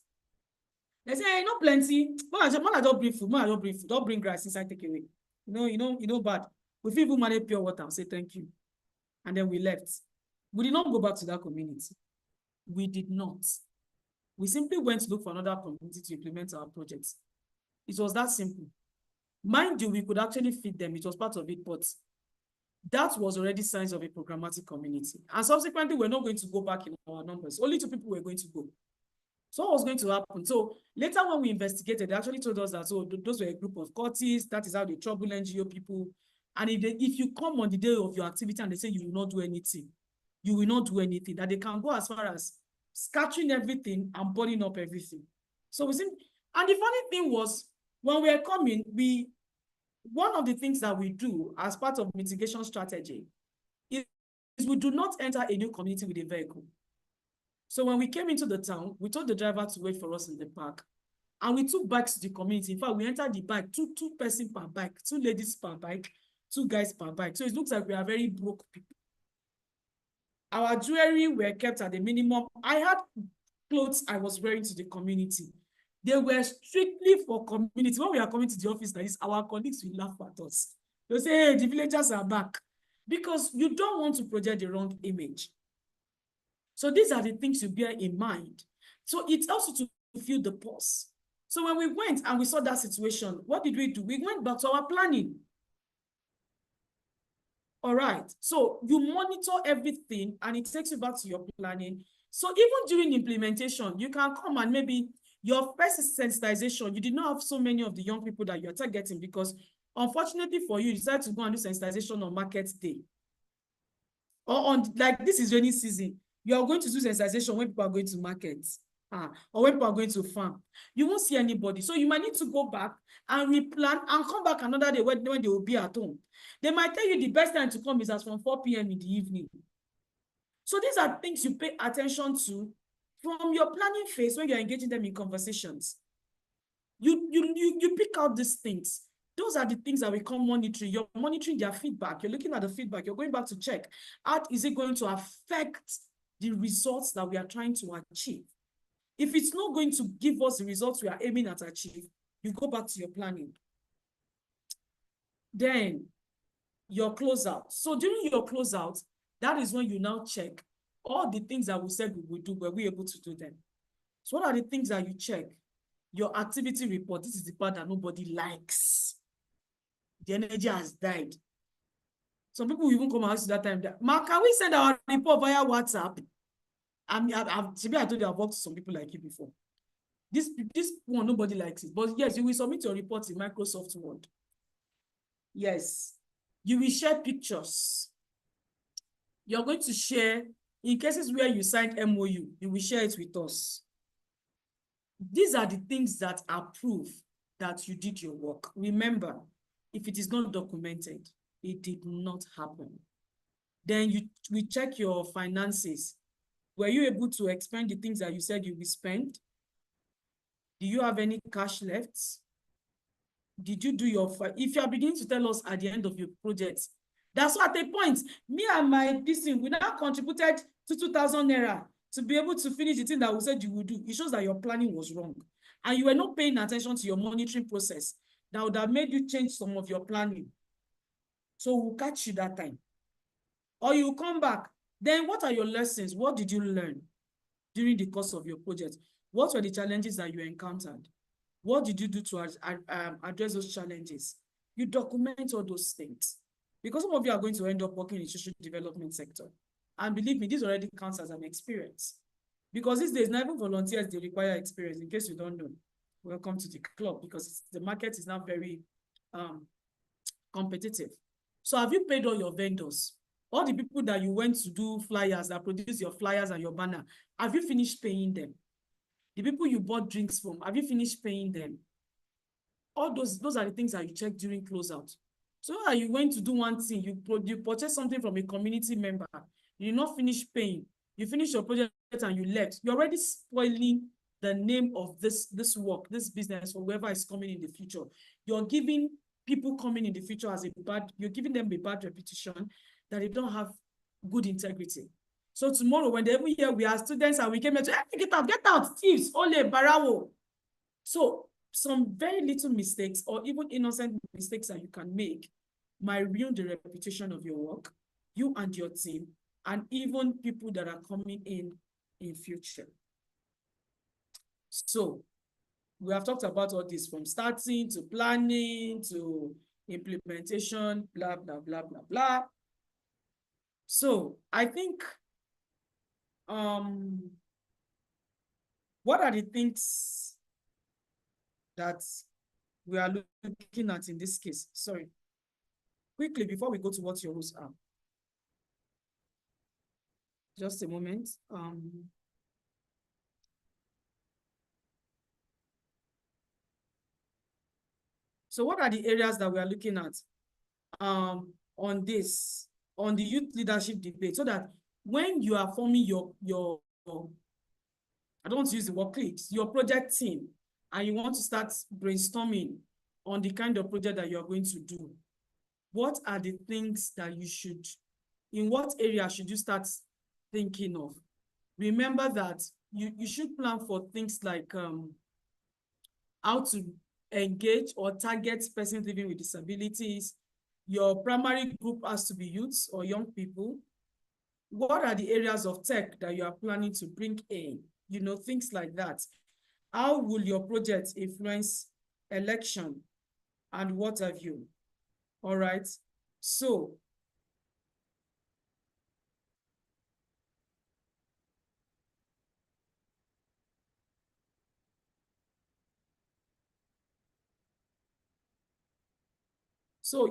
They say, not plenty. I don't bring food. Don't bring rice inside, take away. You know, bad. We feel even manage pure water and say thank you. And then we left. We did not go back to that community. We did not. We simply went to look for another community to implement our projects. It was that simple. Mind you, we could actually feed them. It was part of it, but that was already signs of a programmatic community. And subsequently, we're not going to go back in our numbers. Only 2 people were going to go. So what was going to happen? So later when we investigated, they actually told us that those were a group of cultists. That is how they trouble NGO people. And if you come on the day of your activity and they say you will not do anything, that they can go as far as scattering everything and burning up everything. So and the funny thing was, when we were coming, one of the things that we do as part of mitigation strategy is we do not enter a new community with a vehicle. So when we came into the town, we told the driver to wait for us in the park. And we took bikes to the community. In fact, we entered the bike, two person per bike, 2 ladies per bike, 2 guys per bike. So it looks like we are very broke people. Our jewelry were kept at the minimum. I had clothes I was wearing to the community. They were strictly for community. When we are coming to the office like this, our colleagues will laugh at us. They'll say, hey, the villagers are back. Because you don't want to project the wrong image. So these are the things you bear in mind. So it's also to feel the pulse. So when we went and we saw that situation, what did we do? We went back to our planning. All right. So you monitor everything and it takes you back to your planning. So even during implementation, you can come and maybe your first sensitization, you did not have so many of the young people that you're targeting because unfortunately for you, you decided to go and do sensitization on market day. Or on, like this is rainy season, you are going to do sensitization when people are going to market. Or when people are going to farm. You won't see anybody. So you might need to go back and replan and come back another day when they will be at home. They might tell you the best time to come is as from 4 p.m. in the evening. So these are things you pay attention to from your planning phase when you're engaging them in conversations. You pick out these things. Those are the things that we call monitoring. You're monitoring their feedback. You're looking at the feedback. You're going back to check. How is it going to affect the results that we are trying to achieve? If it's not going to give us the results we are aiming at achieve, you go back to your planning. Then your closeout. So during your closeout, that is when you now check all the things that we said we would do, were we able to do them? So what are the things that you check? Your activity report. This is the part that nobody likes. the energy has died. Some people will even come and ask you that time, Ma, can we send our report via WhatsApp? I told you I've worked with some people like you before. This one, nobody likes it. But yes, you will submit your report in Microsoft Word. Yes. You will share pictures. You're going to share, in cases where you signed MOU, you will share it with us. These are the things that are proof that you did your work. Remember, if it is not documented, it did not happen. Then we check your finances. Were you able to expend the things that you said you will spend? Do you have any cash left? Did you do your, if you are beginning to tell us at the end of your project, that's what at a point, me and my person, we now contributed to 2,000 naira to be able to finish the thing that we said you would do. It shows that your planning was wrong. And you were not paying attention to your monitoring process that would have made you change some of your planning. So we'll catch you that time. Or you come back. Then what are your lessons? What did you learn during the course of your project? What were the challenges that you encountered? What did you do to address those challenges? You document all those things. Because some of you are going to end up working in the social development sector. And believe me, this already counts as an experience. Because these days, not even volunteers, they require experience. In case you don't know, welcome to the club, because the market is now very competitive. So have you paid all your vendors? All the people that you went to do flyers, that produce your flyers and your banner, have you finished paying them? The people you bought drinks from, have you finished paying them? All those are the things that you check during closeout. So that you went to do one thing, you purchase something from a community member, you did not finish paying, you finish your project and you left, you're already spoiling the name of this work, this business, for whoever is coming in the future. You're giving people coming in the future you're giving them a bad reputation that they don't have good integrity. So tomorrow, when they ever hear we are students and we came here to get out, thieves, ole, barawo. So some very little mistakes or even innocent mistakes that you can make might ruin the reputation of your work, you and your team, and even people that are coming in future. So we have talked about all this from starting to planning to implementation, blah, blah, blah, blah, blah. So I think, what are the things that we are looking at in this case? Sorry. Quickly, before we go to what your rules are. Just a moment. So what are the areas that we are looking at on the youth leadership debate, so that when you are forming your I don't want to use the word cliques, your project team, and you want to start brainstorming on the kind of project that you're going to do, what are the things that you should, in what area should you start thinking of? Remember that you should plan for things like how to engage or target persons living with disabilities. Your primary group has to be youths or young people. What are the areas of tech that you are planning to bring in? You know, things like that. How will your project influence election and what have you? All right. So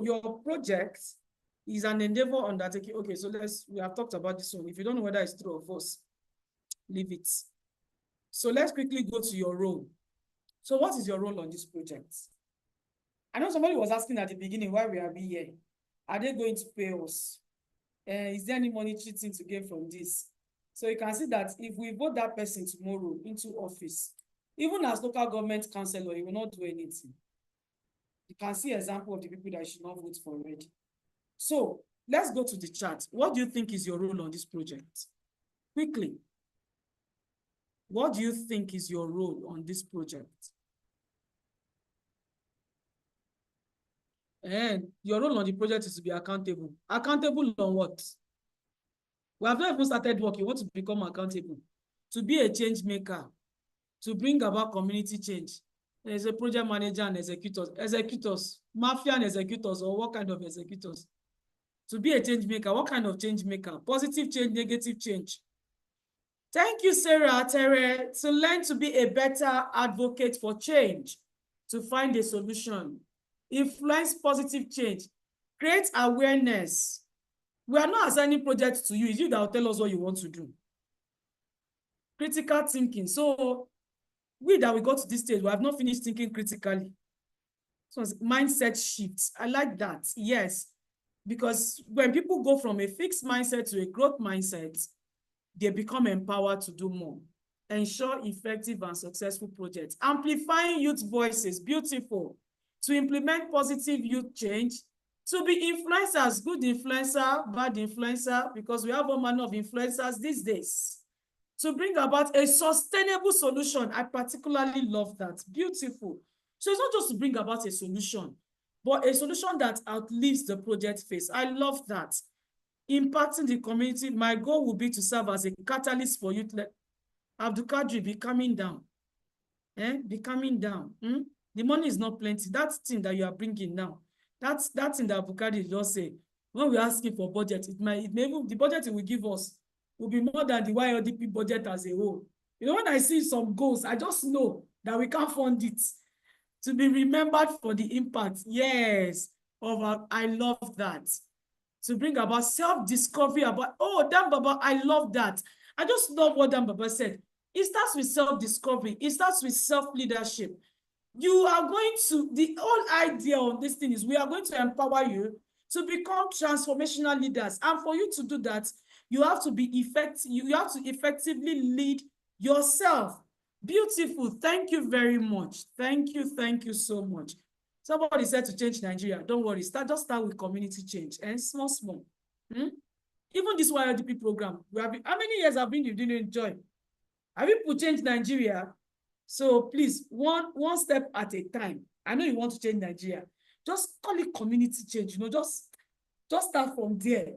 your project is an endeavor undertaking. Okay, so we have talked about this one. If you don't know whether it's true or false, leave it. So let's quickly go to your role. So what is your role on this project? I know somebody was asking at the beginning why we are here. Are they going to pay us? Is there any money cheating to gain from this? So you can see that if we vote that person tomorrow into office, even as local government councillor, he will not do anything. You can see example of the people that should not vote for already. So let's go to the chart. What do you think is your role on this project? Quickly. What do you think is your role on this project? And your role on the project is to be accountable. Accountable on what? We have not even started work. You want to become accountable. To be a change maker. To bring about community change. There's a project manager and executors, mafia and executors, or what kind of executors? To be a change maker, what kind of change maker? Positive change, negative change. Thank you, Sarah Tere. To learn to be a better advocate for change, to find a solution, influence positive change, create awareness. We are not assigning projects to you. It's you that will tell us what you want to do. Critical thinking. So we that we got to this stage, we have not finished thinking critically. So it's mindset shifts. I like that. Yes. Because when people go from a fixed mindset to a growth mindset, they become empowered to do more. Ensure effective and successful projects. Amplifying youth voices. Beautiful. To implement positive youth change. To be influencers. Good influencer, bad influencer, because we have all manner of influencers these days. To bring about a sustainable solution. I particularly love that. Beautiful. So it's not just to bring about a solution, but a solution that outlives the project phase. I love that. Impacting the community. My goal will be to serve as a catalyst for youth. Abdul Kadri, be coming down. Be coming down. The money is not plenty. That thing that you are bringing now, that thing that Abdul Kadri just say, when we're asking for budget, it may even, the budget it will give us will be more than the YLDP budget as a whole. You know, when I see some goals, I just know that we can't fund it. To be remembered for the impact, yes, I love that. To bring about self-discovery about, oh, Dan Baba, I love that. I just love what Dan Baba said. It starts with self-discovery. It starts with self-leadership. You are going to, the whole idea of this thing is we are going to empower you to become transformational leaders. And for you to do that, you have to be effective. You have to effectively lead yourself. Beautiful. Thank you very much. Thank you so much. Somebody said to change Nigeria. Don't worry. Just start with community change and small. Even this YLDP program, how many years have been you didn't enjoy? Have people changed Nigeria? So please, one step at a time. I know you want to change Nigeria. Just call it community change. Just start from there.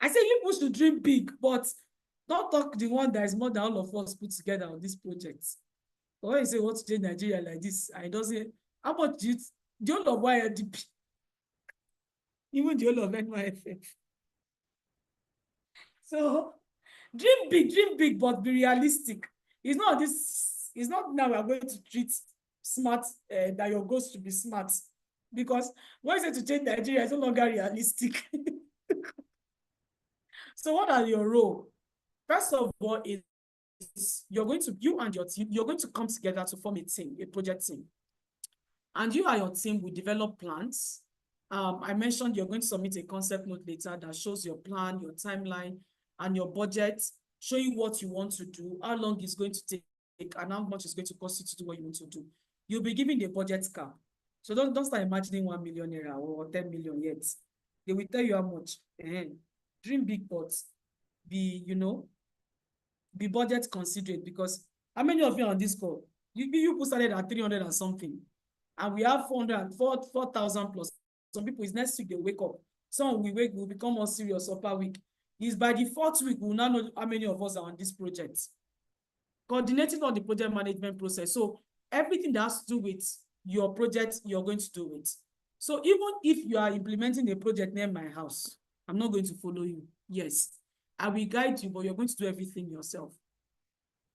I say you push to dream big, but don't talk the one that is more than all of us put together on this project. But when you say want to change Nigeria like this, I don't say how much the whole of YLDP, even the whole of NYFF. So dream big, but be realistic. It's not now we are going to treat smart, that your goals should be smart. Because when you say to change Nigeria, it's no longer realistic. So what are your roles? First of all, you and your team, you're going to come together to form a team, a project team. And you and your team will develop plans. I mentioned you're going to submit a concept note later that shows your plan, your timeline, and your budget, showing what you want to do, how long it's going to take, and how much it's going to cost you to do what you want to do. You'll be given the budget cap. So don't start imagining 1 million naira or 10 million yet. They will tell you how much. Dream big, but be budget considerate, because how many of you on this call? You started at 300 and something, and we have 4,000 plus. Some people, it's next week they wake up. Some will become more serious upper week. Is by the 4th week, we'll now know how many of us are on this project. Coordinating on the project management process. So everything that has to do with your project, you're going to do it. So even if you are implementing a project near my house, I'm not going to follow you. Yes, I will guide you, but you're going to do everything yourself.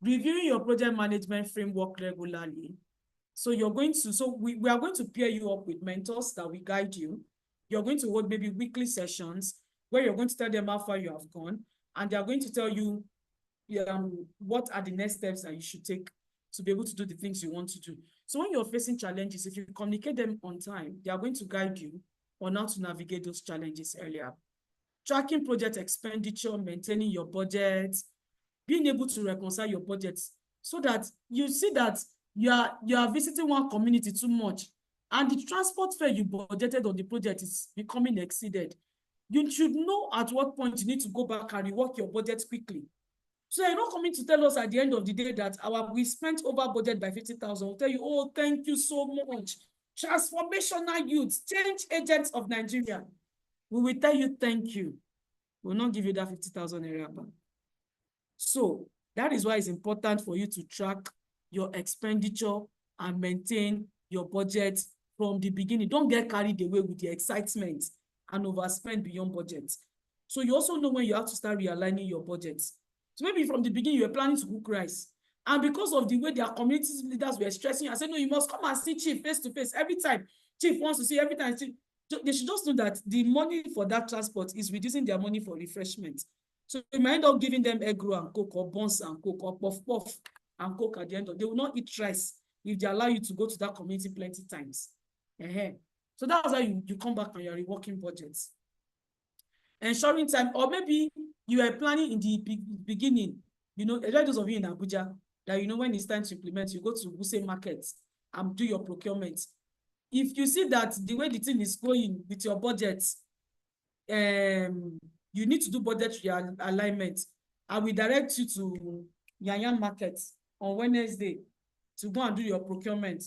Reviewing your project management framework regularly. So we are going to pair you up with mentors that will guide you. You're going to hold maybe weekly sessions where you're going to tell them how far you have gone, and they're going to tell you what are the next steps that you should take to be able to do the things you want to do. So when you're facing challenges, if you communicate them on time, they are going to guide you on how to navigate those challenges earlier. Tracking project expenditure, maintaining your budget, being able to reconcile your budgets so that you see that you are visiting one community too much and the transport fare you budgeted on the project is becoming exceeded. You should know at what point you need to go back and rework your budget quickly. So you're not coming to tell us at the end of the day that we spent over budget by 50,000. We'll tell you, oh, thank you so much. Transformational youth, change agents of Nigeria. We will tell you thank you. We'll not give you that 50,000 area back. So that is why it's important for you to track your expenditure and maintain your budget from the beginning. Don't get carried away with the excitement and overspend beyond budget. So you also know when you have to start realigning your budget. So maybe from the beginning, you were planning to cook rice. And because of the way their community leaders were stressing you and saying, no, you must come and see Chief face to face every time. Chief wants to see every time. They should just know that the money for that transport is reducing their money for refreshment. So you might end up giving them egg roll and coke, or buns and coke, or puff puff and coke at the end of. They will not eat rice if they allow you to go to that community plenty times. So that's how you come back on your reworking budgets. Ensuring time, or maybe you are planning in the beginning, you know, those of you in Abuja, that you know when it's time to implement, you go to Wuse Market and do your procurement. If you see that the way the thing is going with your budget, you need to do budget realignment. I will direct you to Yanyan Market on Wednesday to go and do your procurement,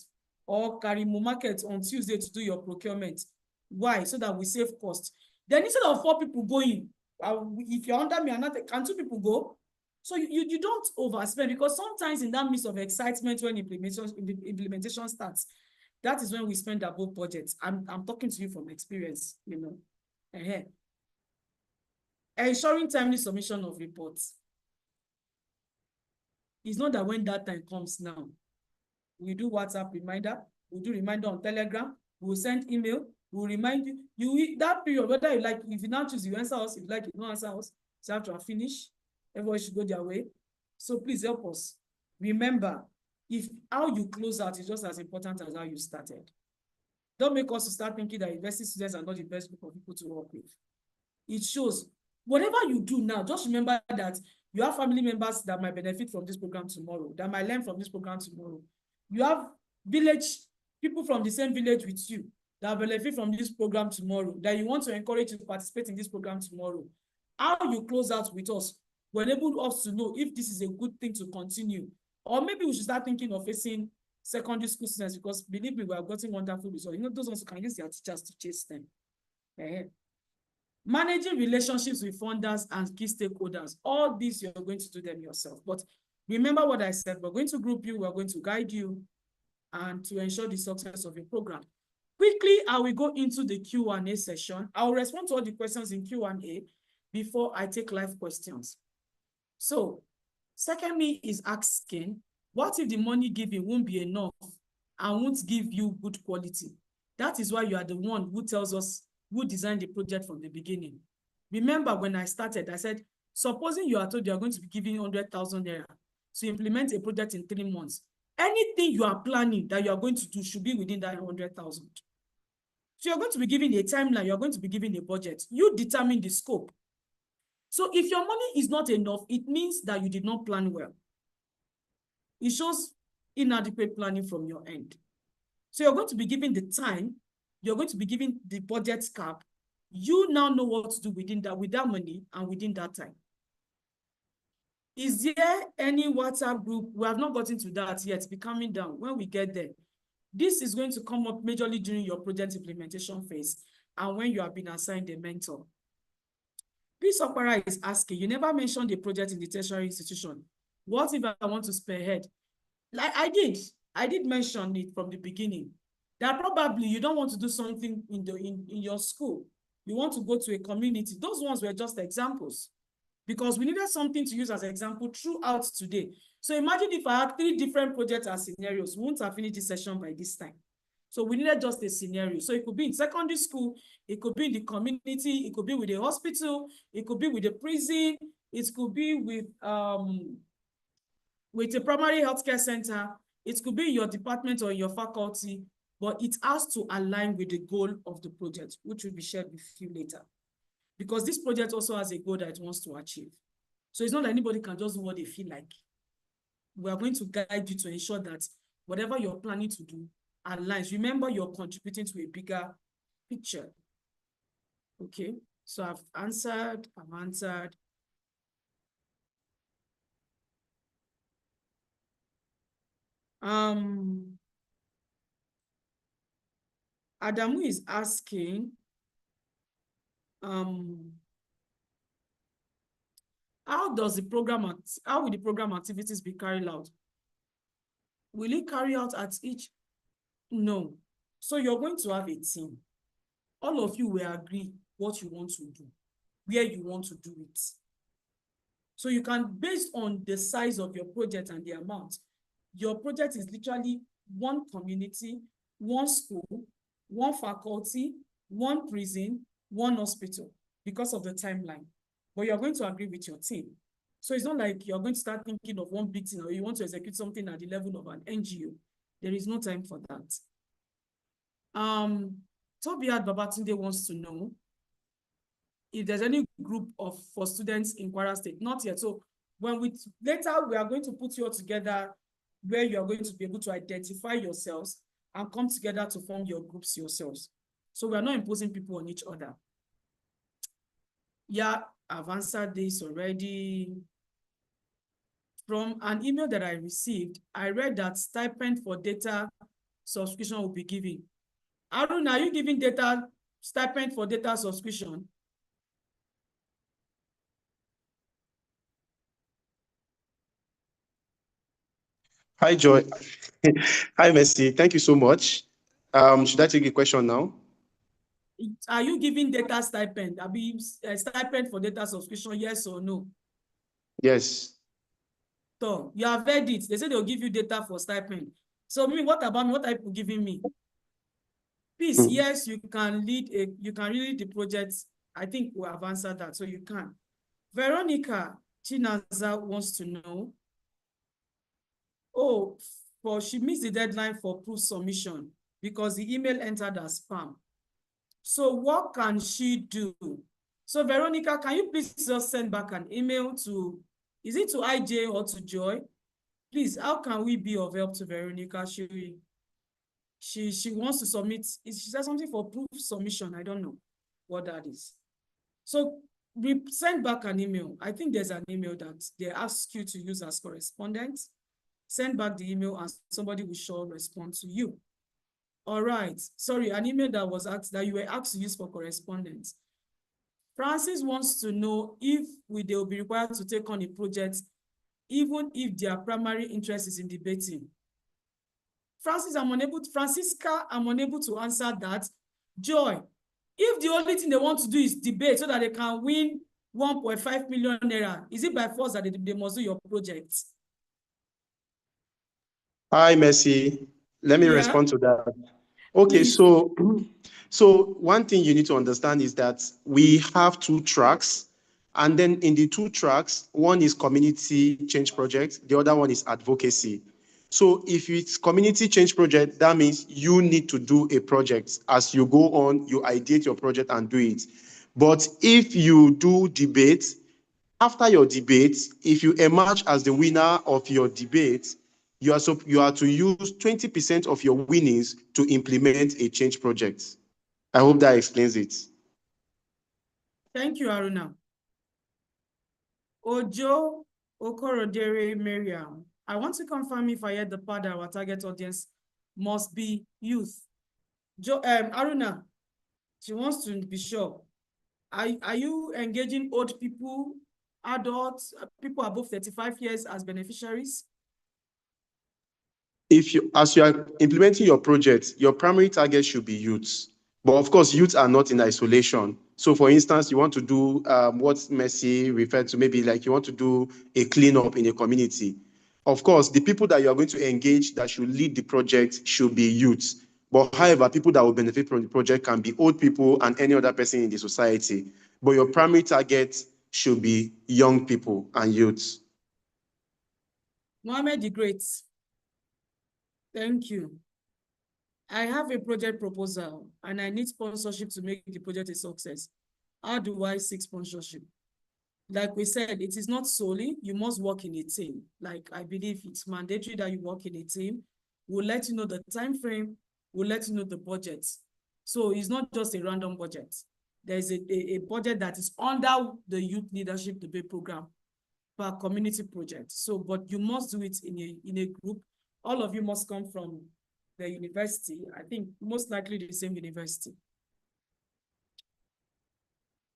or Karimu Market on Tuesday to do your procurement. Why? So that we save cost. Then instead of 4 people going, if you're under me, can 2 people go? So you don't overspend, because sometimes in that midst of excitement when implementation starts, that is when we spend above budget. I'm talking to you from experience, you know. Ensuring timely submission of reports. It's not that when that time comes now, we do WhatsApp reminder, we do reminder on Telegram, we'll send email, we'll remind you. That period, whether you like, if you now choose, you answer us, if you like, you don't answer us, so after I finish, everybody should go their way. So please help us. Remember, if how you close out is just as important as how you started. Don't make us to start thinking that university students are not the best group of people to work with. It shows. Whatever you do now, just remember that you have family members that might benefit from this program tomorrow, that might learn from this program tomorrow. You have people from the same village with you that benefit from this program tomorrow, that you want to encourage to participate in this program tomorrow. How you close out with us will enable us to know if this is a good thing to continue, or maybe we should start thinking of facing secondary school students, because believe me, we have gotten wonderful results. You know, those ones who can use their teachers to chase them. Managing relationships with funders and key stakeholders. All these, you're going to do them yourself. But remember what I said, we're going to group you, we're going to guide you, and to ensure the success of your program. Quickly, I will go into the Q&A session. I'll respond to all the questions in Q&A before I take live questions. So, secondly is asking, what if the money given won't be enough and won't give you good quality? That is why you are the one who tells us who designed the project from the beginning. Remember when I started, I said, supposing you are told you are going to be giving 100,000 naira to implement a project in 3 months, anything you are planning that you are going to do should be within that 100,000. So you're going to be given a timeline, you're going to be given a budget. You determine the scope. So if your money is not enough, it means that you did not plan well. It shows inadequate planning from your end. So you're going to be given the time, you're going to be given the budget cap. You now know what to do within that, with that money and within that time. Is there any WhatsApp group? We have not gotten to that yet. Be coming down when we get there. This is going to come up majorly during your project implementation phase and when you have been assigned a mentor. Peace Opera is asking, you never mentioned the project in the tertiary institution. What if I want to spearhead? Like I did mention it from the beginning, that probably you don't want to do something in your school. You want to go to a community. Those ones were just examples, because we needed something to use as an example throughout today. So imagine if I had 3 different projects and scenarios, we wouldn't have finished this session by this time. So we needed just a scenario. So it could be in secondary school, it could be in the community, it could be with a hospital, it could be with a prison, it could be with a primary healthcare center, it could be in your department or in your faculty, but it has to align with the goal of the project, which will be shared with you later. Because this project also has a goal that it wants to achieve. So it's not that anybody can just do what they feel like. We are going to guide you to ensure that whatever you're planning to do aligns. Remember, you're contributing to a bigger picture. Okay, so I've answered. Adamu is asking, how will the program activities be carried out? Will you carry out at each? No. So you're going to have a team. All of you will agree what you want to do, where you want to do it. So you can, based on the size of your project and the amount, your project is literally one community, one school, one faculty, one prison, one hospital, because of the timeline. But you're going to agree with your team. So it's not like you're going to start thinking of one big thing or you want to execute something at the level of an NGO. There is no time for that. Tobiat Babatunde wants to know if there's any group for students in Kwara State. Not yet. So later we are going to put you all together where you are going to be able to identify yourselves and come together to form your groups yourselves. So we are not imposing people on each other. Yeah, I've answered this already. From an email that I received, I read that stipend for data subscription will be given. Arun, are you giving stipend for data subscription? Hi, Joy. Hi, Mercy. Thank you so much. Should I take a question now? Are you giving data stipend? Stipend for data subscription, yes or no? Yes. So you have read it. They say they'll give you data for stipend. So what about me? What are people giving me? Please, yes, you can lead the project. I think we have answered that, so you can. Veronica Chinaza wants to know. Oh, she missed the deadline for proof submission because the email entered as spam. So what can she do? So Veronica, can you please just send back an email to, is it to IJ or to Joy? Please, how can we be of help to Veronica? She wants to submit, she said something for proof submission. I don't know what that is. So we send back an email. I think there's an email that they ask you to use as correspondent. Send back the email and somebody will sure respond to you. All right. Sorry, an email that was asked, that you were asked to use for correspondence. Francis wants to know if they will be required to take on a project even if their primary interest is in debating. Francisca, I'm unable to answer that. Joy, if the only thing they want to do is debate so that they can win 1.5 million naira, is it by force that they must do your project? Hi, Mercy. Let me respond to that. Okay, Please. so one thing you need to understand is that we have 2 tracks. And then in the 2 tracks, one is community change project, the other one is advocacy. So if it's community change project, that means you need to do a project. As you go on, you ideate your project and do it. But if you do debate, after your debate, if you emerge as the winner of your debate, you are to use 20% of your winnings to implement a change project. I hope that explains it. Thank you, Aruna. Ojo Okorodere Miriam. I want to confirm if I heard the part that our target audience must be youth. Aruna, she wants to be sure. Are you engaging old people, adults, people above 35 years as beneficiaries? As you are implementing your project, your primary target should be youths. But of course, youths are not in isolation. So for instance, you want to do what Mercy referred to, maybe like you want to do a cleanup in a community. Of course, the people that you are going to engage that should lead the project should be youths. But however, people that will benefit from the project can be old people and any other person in the society. But your primary target should be young people and youths. Mohammed the Great. Thank you. I have a project proposal and I need sponsorship to make the project a success. How do I seek sponsorship? Like we said, it is not solely, you must work in a team. Like I believe it's mandatory that you work in a team. We'll let you know the time frame, we'll let you know the budget. So it's not just a random budget. There's a budget that is under the Youth Leadership Debate Program per community project. So, but you must do it in a group. All of you must come from the university. I think most likely the same university.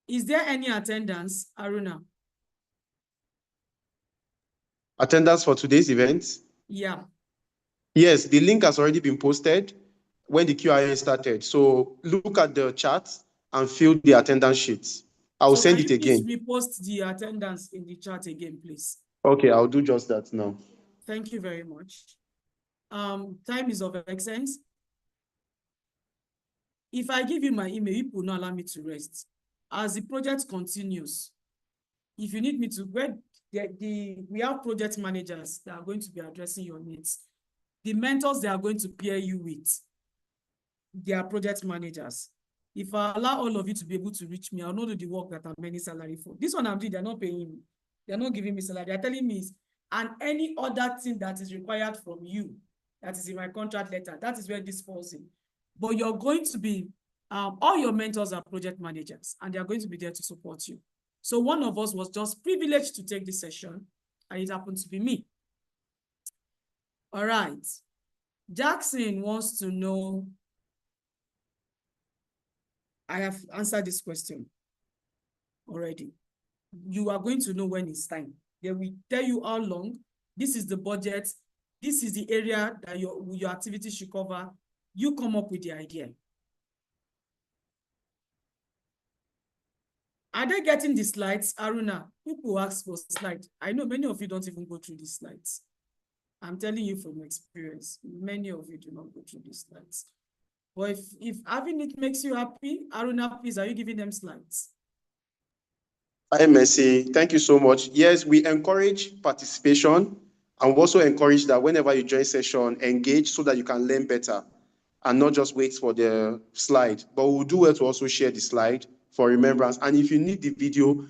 Is there any attendance, Aruna? Attendance for today's event? Yeah. Yes, the link has already been posted when the QIA started. So look at the chat and fill the attendance sheets. I'll So send can it you please again. repost the attendance in the chat again, please? Okay, I'll do just that now. Thank you very much. Time is of essence. If I give you my email, you will not allow me to rest. As the project continues, if you need me to, we have project managers that are going to be addressing your needs. The mentors they are going to pair you with, they are project managers. If I allow all of you to be able to reach me, I'll not do the work that I'm earning salary for. This one I'm doing, they're not paying me. They're not giving me salary. They're telling me, and any other thing that is required from you, that is in my contract letter, that is where this falls in. But you're going to be, all your mentors are project managers, and they're going to be there to support you. So one of us was just privileged to take this session, and it happened to be me. All right. Jackson wants to know, I have answered this question already. You are going to know when it's time. They will tell you how long. This is the budget. This is the area that your activity should cover. You come up with the idea. Are they getting the slides, Aruna? People ask for slides. I know many of you don't even go through these slides. I'm telling you from experience, many of you do not go through these slides. But if having it makes you happy, Aruna, please, are you giving them slides? Hi, Mercy. Thank you so much. Yes, we encourage participation, and we also encourage that whenever you join session, engage so that you can learn better and not just wait for the slide. But we'll do well to also share the slide for remembrance. And if you need the video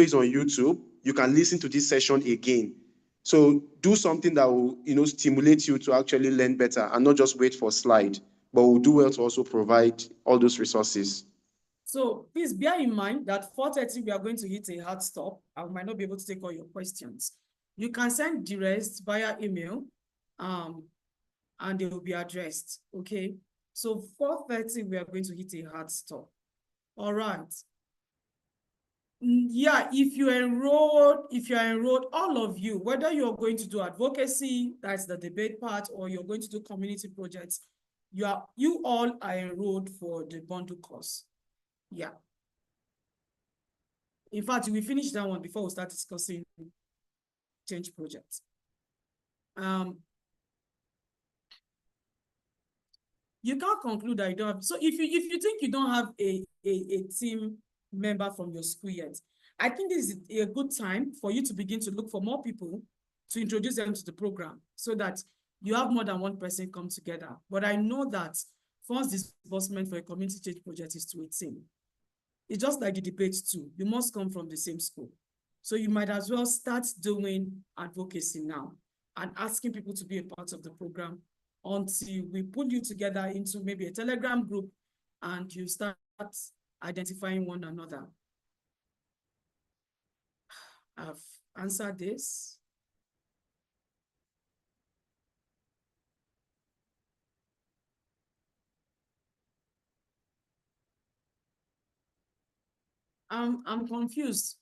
is on YouTube. You can listen to this session again. So do something that will, stimulate you to actually learn better and not just wait for slide. But we'll do well to also provide all those resources. So please bear in mind that 4:30 we are going to hit a hard stop. I might not be able to take all your questions. You can send the rest via email, and they will be addressed. Okay. So 4:30 we are going to hit a hard stop. All right. Yeah, if you're enrolled, all of you, whether you're going to do advocacy, that's the debate part, or you're going to do community projects, you all are enrolled for the bundle course. Yeah. In fact, we finish that one before we start discussing change projects. You can't conclude that you don't have. So if you think you don't have a team member from your school yet, I think this is a good time for you to begin to look for more people to introduce them to the program so that you have more than one person come together. But I know that funds disbursement for a community change project is to a team. It's just like the debate too. You must come from the same school. So you might as well start doing advocacy now and asking people to be a part of the program until we put you together into maybe a Telegram group and you start identifying one another. I've answered this. I'm confused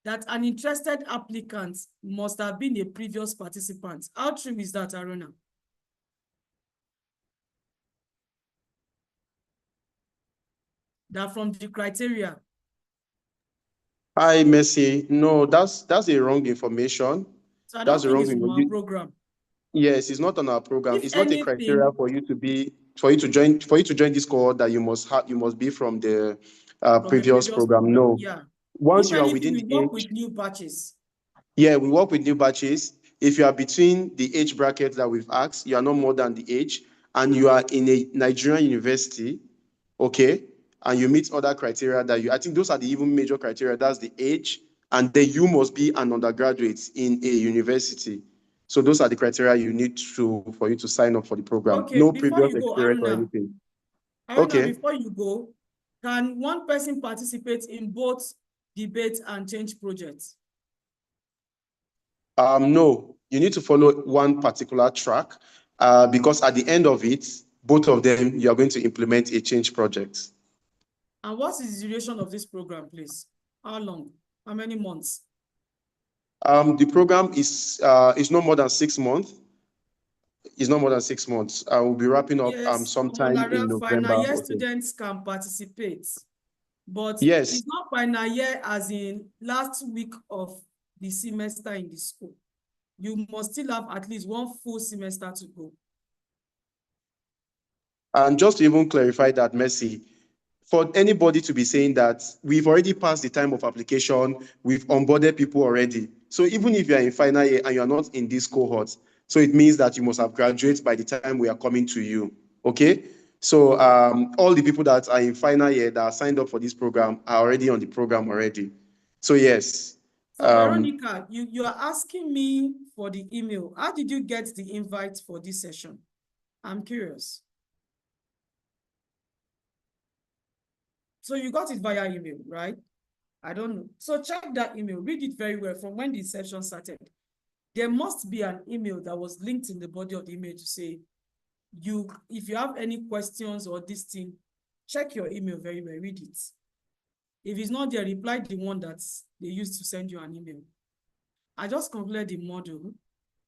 that an interested applicant must have been a previous participant. How true is that, Aruna? That from the criteria. Hi, Mercy. No, that's a wrong information. So I That's don't a think wrong it's from our information. program. Yes, it's not on our program. If It's not a criteria anything, for you to join this cohort that you must be from the from the previous previous program. program, No. yeah. Once If you are anything, within we the work age, with new batches. yeah, we work with new batches. If you are between the age bracket that we've asked, you are not more than the age, and you are in a Nigerian university, okay, and you meet other criteria I think those are the even major criteria. That's the age, and then you must be an undergraduate in a university. So those are the criteria you need for you to sign up for the program. Okay, No before previous you go, experience or Aruna, anything. Okay. before you go, can one person participate in both debate and change projects? No, you need to follow one particular track because at the end of it, both of them, you are going to implement a change project. And what is the duration of this program, please? How long? How many months? The program is no more than 6 months. It's not more than 6 months. I will be wrapping up Yes, sometime in final November. year Okay. students can participate, but Yes. it's not final year as in last week of the semester in the school. You must still have at least one full semester to go. And just to even clarify that, Mercy, for anybody to be saying that we've already passed the time of application, we've onboarded people already. So even if you're in final year and you're not in this cohort, so it means that you must have graduated by the time we are coming to you, okay? So all the people that are in final year that are signed up for this program are already on the program already. So yes. So Veronica, you are asking me for the email. How did you get the invite for this session? I'm curious. So you got it via email, right? I don't know. So check that email, read it very well from when the session started. There must be an email that was linked in the body of the email to say, if you have any questions or this thing, check your email very well, read it. If it's not there, reply the one that they used to send you an email. I just completed the module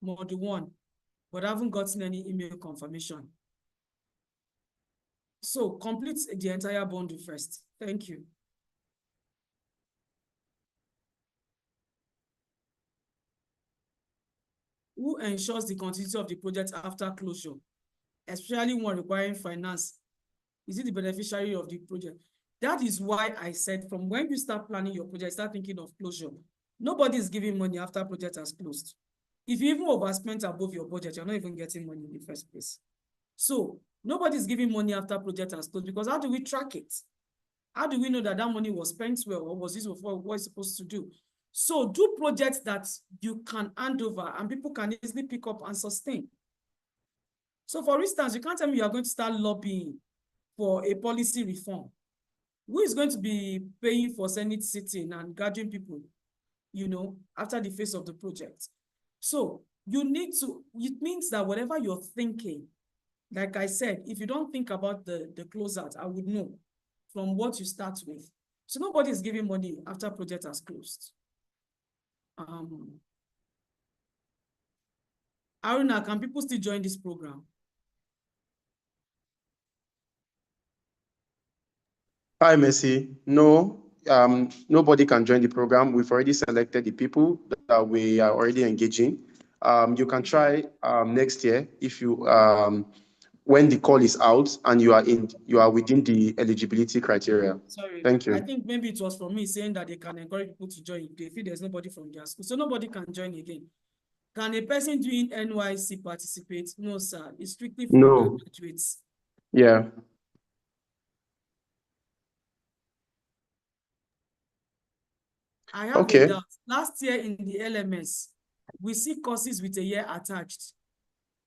1, but I haven't gotten any email confirmation. So complete the entire bundle first. Thank you. Who ensures the continuity of the project after closure, especially one requiring finance? Is it the beneficiary of the project? That is why I said from when you start planning your project, start thinking of closure. Nobody is giving money after project has closed. If you even overspent above your budget, you're not even getting money in the first place. So nobody's giving money after project has closed, because how do we track it? How do we know that that money was spent well, or was this for what it's supposed to do? So do projects that you can hand over and people can easily pick up and sustain. So for instance, you can't tell me you are going to start lobbying for a policy reform. Who is going to be paying for Senate sitting and gathering people, after the phase of the project? So you need to, it means that whatever you're thinking, like I said, if you don't think about the closeout, I would know from what you start with. So nobody is giving money after project has closed. Aruna, can people still join this program? Hi, Mercy. No, nobody can join the program. We've already selected the people that we are already engaging. You can try next year if you when the call is out and you are within the eligibility criteria. Sorry, Thank you. I think maybe it was from me saying that they can encourage people to join if they feel there's nobody from their school. So nobody can join again. Can a person doing NYC participate? No, sir. It's strictly for undergraduates. Yeah. I have a doubt. Last year in the LMS, we see courses with a year attached.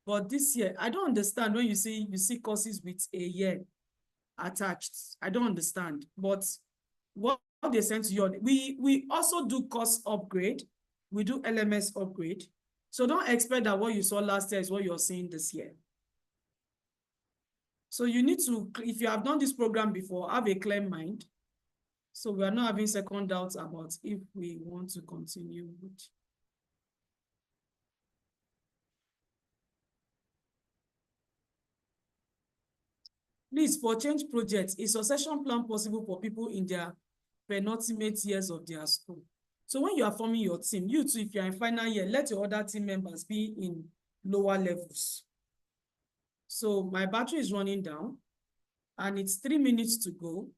But this year, I don't understand when you see courses with a year attached. I don't understand. But what they sent to you, we also do course upgrade. We do LMS upgrade. So don't expect that what you saw last year is what you're seeing this year. So you need to, if you have done this program before, have a clear mind. So we are not having second doubts about if we want to continue with. Please, for change projects, is succession plan possible for people in their penultimate years of their school? So when you are forming your team, you too, if you're in final year, let your other team members be in lower levels. So my battery is running down and it's 3 minutes to go.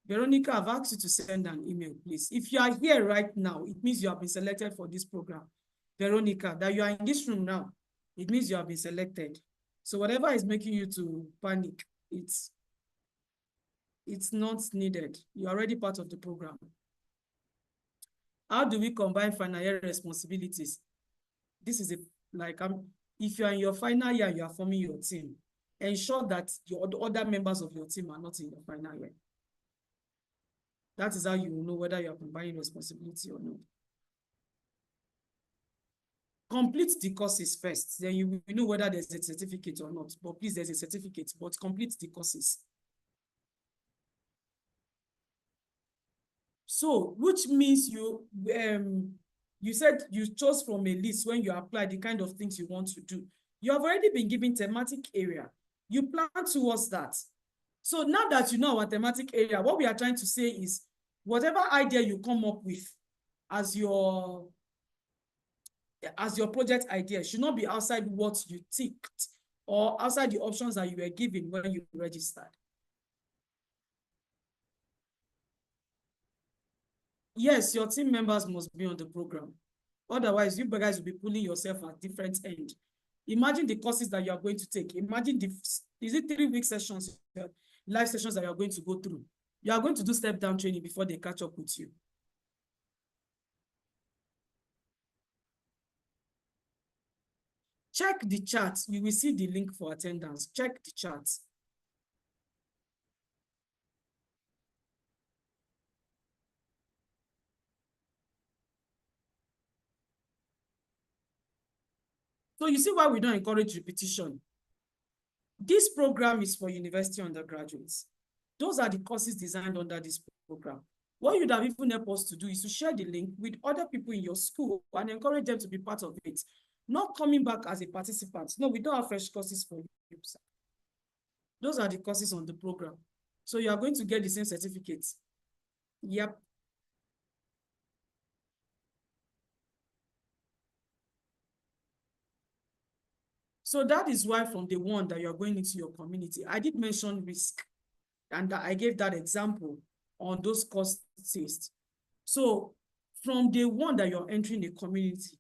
Veronica, I've asked you to send an email, please. If you are here right now, it means you have been selected for this program. Veronica, that you are in this room now, it means you have been selected. So whatever is making you to panic, it's not needed. You're already part of the program. How do we combine final year responsibilities? This is if you are in your final year, you are forming your team. Ensure that the other members of your team are not in your final year. That is how you will know whether you are combining responsibility or not. Complete the courses first, then you will know whether there's a certificate or not. But please, there's a certificate, but complete the courses. So, which means you said you chose from a list when you apply the kind of things you want to do. You have already been given thematic area. You plan towards that. So now that you know our thematic area, what we are trying to say is whatever idea you come up with as your project idea should not be outside what you ticked or outside the options that you were given when you registered. Yes, your team members must be on the program. Otherwise, you guys will be pulling yourself at different ends. Imagine the courses that you are going to take. Imagine is it 3-week sessions, live sessions that you are going to go through. You are going to do step-down training before they catch up with you. Check the chat. You will see the link for attendance. Check the chat. So you see why we don't encourage repetition. This program is for university undergraduates. Those are the courses designed under this program. What you'd have even helped us to do is to share the link with other people in your school and encourage them to be part of it. Not coming back as a participant. No, we don't have fresh courses for you. Those are the courses on the program. So you are going to get the same certificates. Yep. So that is why from the one that you're going into your community, I did mention risk, and I gave that example on those courses. So from the one that you're entering a community,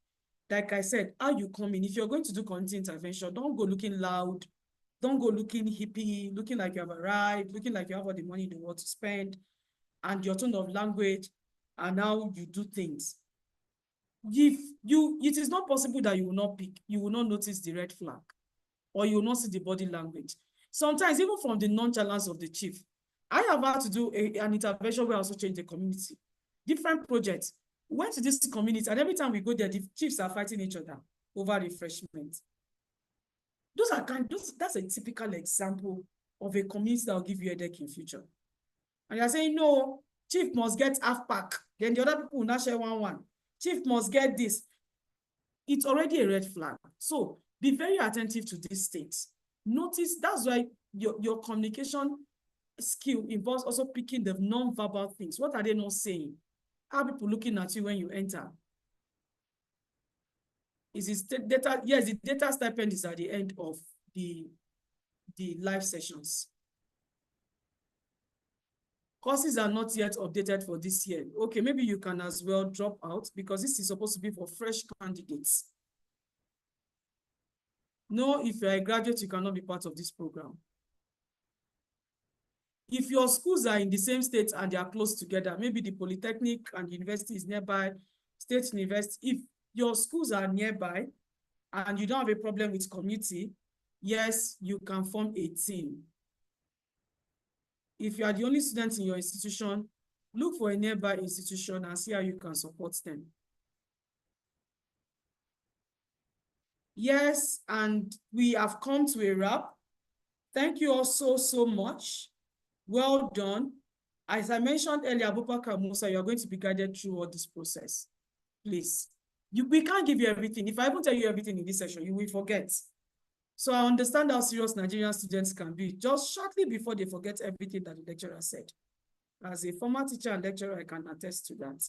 like I said, how you come in, if you're going to do community intervention, don't go looking loud, don't go looking hippie, looking like you have arrived, looking like you have all the money in the world to spend, and your tone of language, and how you do things. It is not possible that you will not notice the red flag, or you will not see the body language. Sometimes, even from the nonchalance of the chief, I have had to do an intervention where I also change the community. Different projects. We went to this community, and every time we go there, the chiefs are fighting each other over refreshment. That's a typical example of a community that will give you a headache in future. And you're saying, no, chief must get half pack. Then the other people will not share 1-1. Chief must get this. It's already a red flag. So be very attentive to these states. Notice that's why your communication skill involves also picking the non-verbal things. What are they not saying? How are people looking at you when you enter? Is it data? Yes, the data stipend is at the end of the live sessions. Courses are not yet updated for this year. Okay, maybe you can as well drop out because this is supposed to be for fresh candidates. No, if you're a graduate, you cannot be part of this program. If your schools are in the same state and they are close together, maybe the polytechnic and university is nearby, state university, if your schools are nearby and you don't have a problem with community, yes, you can form a team. If you are the only student in your institution, look for a nearby institution and see how you can support them. Yes, and we have come to a wrap. Thank you all so much. Well done. As I mentioned earlier, Abubakar Musa, you're going to be guided through all this process. Please. We can't give you everything. If I even tell you everything in this session, you will forget. So I understand how serious Nigerian students can be just shortly before they forget everything that the lecturer said. As a former teacher and lecturer, I can attest to that.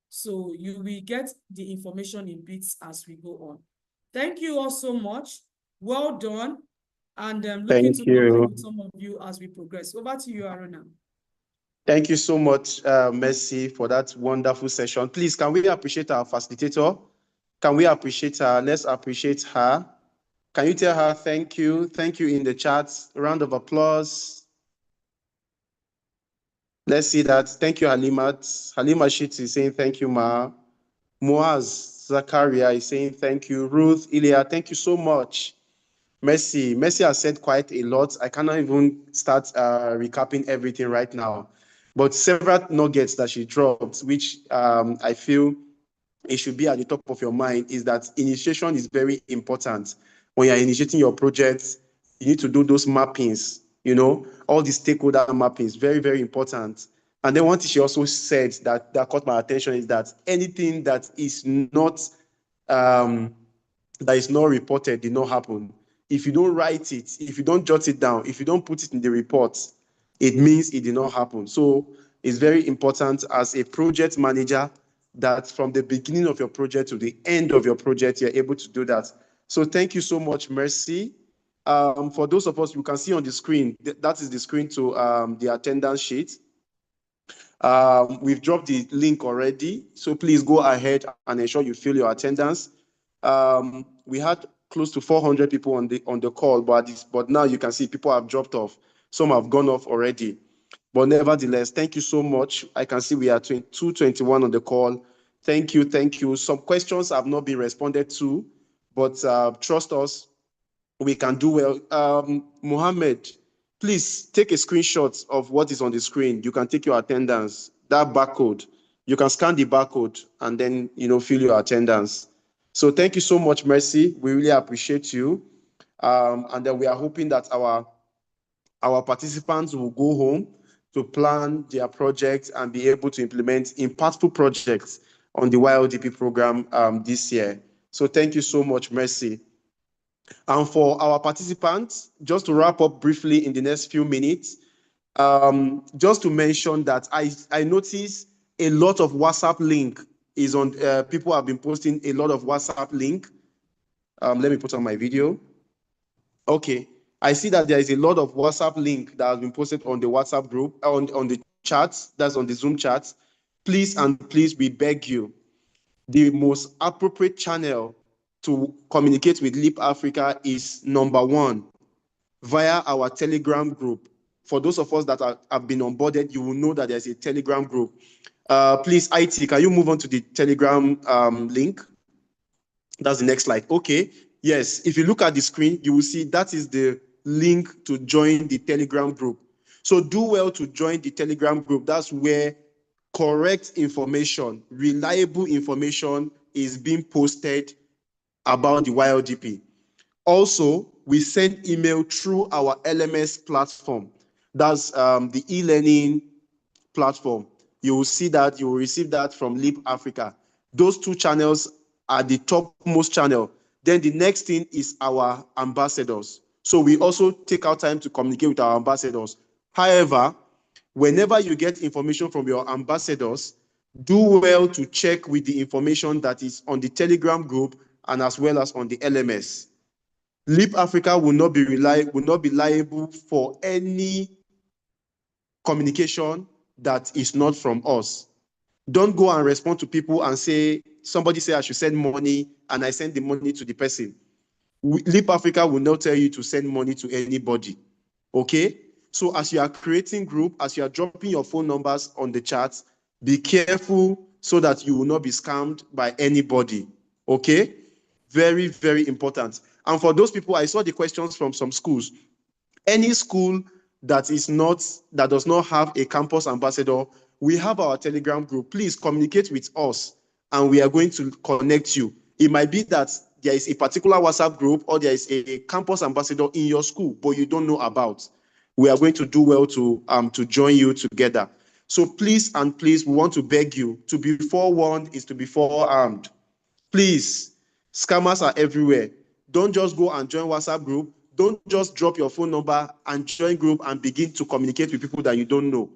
So you will get the information in bits as we go on. Thank you all so much. Well done. And looking to work with some of you as we progress. Over to you, Aruna. Thank you so much, Mercy, for that wonderful session. Please, can we appreciate our facilitator? Can we appreciate her? Let's appreciate her. Can you tell her thank you? Thank you in the chat. Round of applause. Let's see that. Thank you, Halimat. Halima Shitz is saying thank you, Ma. Muaz Zakaria is saying thank you. Ruth, Ilya, thank you so much. Mercy has said quite a lot. I cannot even start recapping everything right now. But several nuggets that she dropped, which I feel it should be at the top of your mind, is that initiation is very important. When you're initiating your project, you need to do those mappings, all the stakeholder mappings, very, very important. And then one thing she also said that caught my attention is that anything that is not reported did not happen. If you don't write it, if you don't jot it down, if you don't put it in the report, it means it did not happen. So it's very important as a project manager that from the beginning of your project to the end of your project, you're able to do that. So thank you so much, Mercy. For those of us, you can see on the screen, that is the screen to the attendance sheet. We've dropped the link already, so please go ahead and ensure you fill your attendance. We had close to 400 people on the call, but now you can see people have dropped off. Some have gone off already. But nevertheless, thank you so much. I can see we are 221 on the call. Thank you, thank you. Some questions have not been responded to, but trust us, we can do well. Mohammed, please take a screenshot of what is on the screen. You can take your attendance, that barcode. You can scan the barcode and then, fill your attendance. So thank you so much, Mercy. We really appreciate you. And then we are hoping that our participants will go home to plan their projects and be able to implement impactful projects on the YLDP program this year. So thank you so much, Mercy. And for our participants, just to wrap up briefly in the next few minutes, just to mention that I noticed a lot of WhatsApp link is on, people have been posting a lot of WhatsApp link. Let me put on my video. Okay, I see that there is a lot of WhatsApp link that has been posted on the WhatsApp group, on the chat, that's on the Zoom chat. Please and please, we beg you, the most appropriate channel to communicate with Leap Africa is number one, via our Telegram group. For those of us that have been onboarded, you will know that there's a Telegram group. Please, IT, can you move on to the Telegram link? That's the next slide. Okay. Yes, if you look at the screen, you will see that is the link to join the Telegram group. So do well to join the Telegram group. That's where correct information, reliable information is being posted about the YLDP. Also, we send email through our LMS platform. That's the e-learning platform. You will see that, you will receive that from Leap Africa. Those two channels are the topmost channel. Then the next thing is our ambassadors. So we also take our time to communicate with our ambassadors. However, whenever you get information from your ambassadors, do well to check with the information that is on the Telegram group and as well as on the LMS. Leap Africa will not be liable for any communication that is not from us. Don't go and respond to people and say, somebody say I should send money and I send the money to the person. Leap Africa will not tell you to send money to anybody. Okay? So as you are creating group, as you are dropping your phone numbers on the chat, be careful so that you will not be scammed by anybody. Okay? Very, very important. And for those people, I saw the questions from some schools. Any school that does not have a campus ambassador, we have our Telegram group. Please communicate with us and we are going to connect you. It might be that there is a particular WhatsApp group or there is a campus ambassador in your school, but you don't know about. We are going to do well to join you together. So please and please, we want to beg you, to be forewarned is to be forearmed. Please, scammers are everywhere. Don't just go and join WhatsApp group. Don't just drop your phone number and join group and begin to communicate with people that you don't know.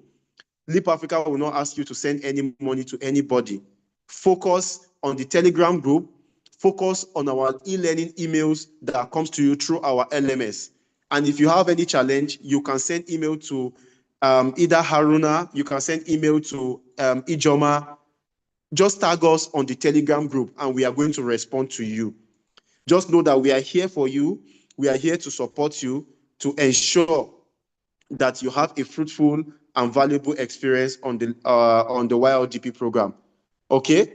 Leap Africa will not ask you to send any money to anybody. Focus on the Telegram group. Focus on our e-learning emails that comes to you through our LMS. And if you have any challenge, you can send email to either Haruna, you can send email to Ijoma. Just tag us on the Telegram group and we are going to respond to you. Just know that we are here for you. We are here to support you to ensure that you have a fruitful and valuable experience on the YLDP program. Okay?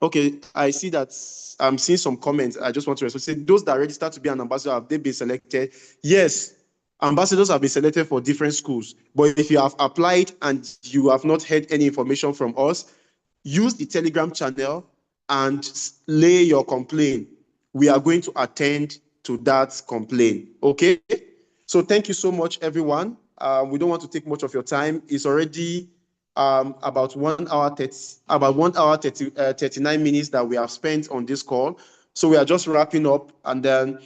Okay, I see that I'm seeing some comments. I just want to respond. Say, those that registered to be an ambassador, have they been selected? Yes, ambassadors have been selected for different schools. But if you have applied and you have not heard any information from us, use the Telegram channel and lay your complaint. We are going to attend to that complaint. Okay? So thank you so much, everyone. We don't want to take much of your time. It's already about 1 hour 39 minutes that we have spent on this call. So we are just wrapping up, and then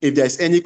if there's any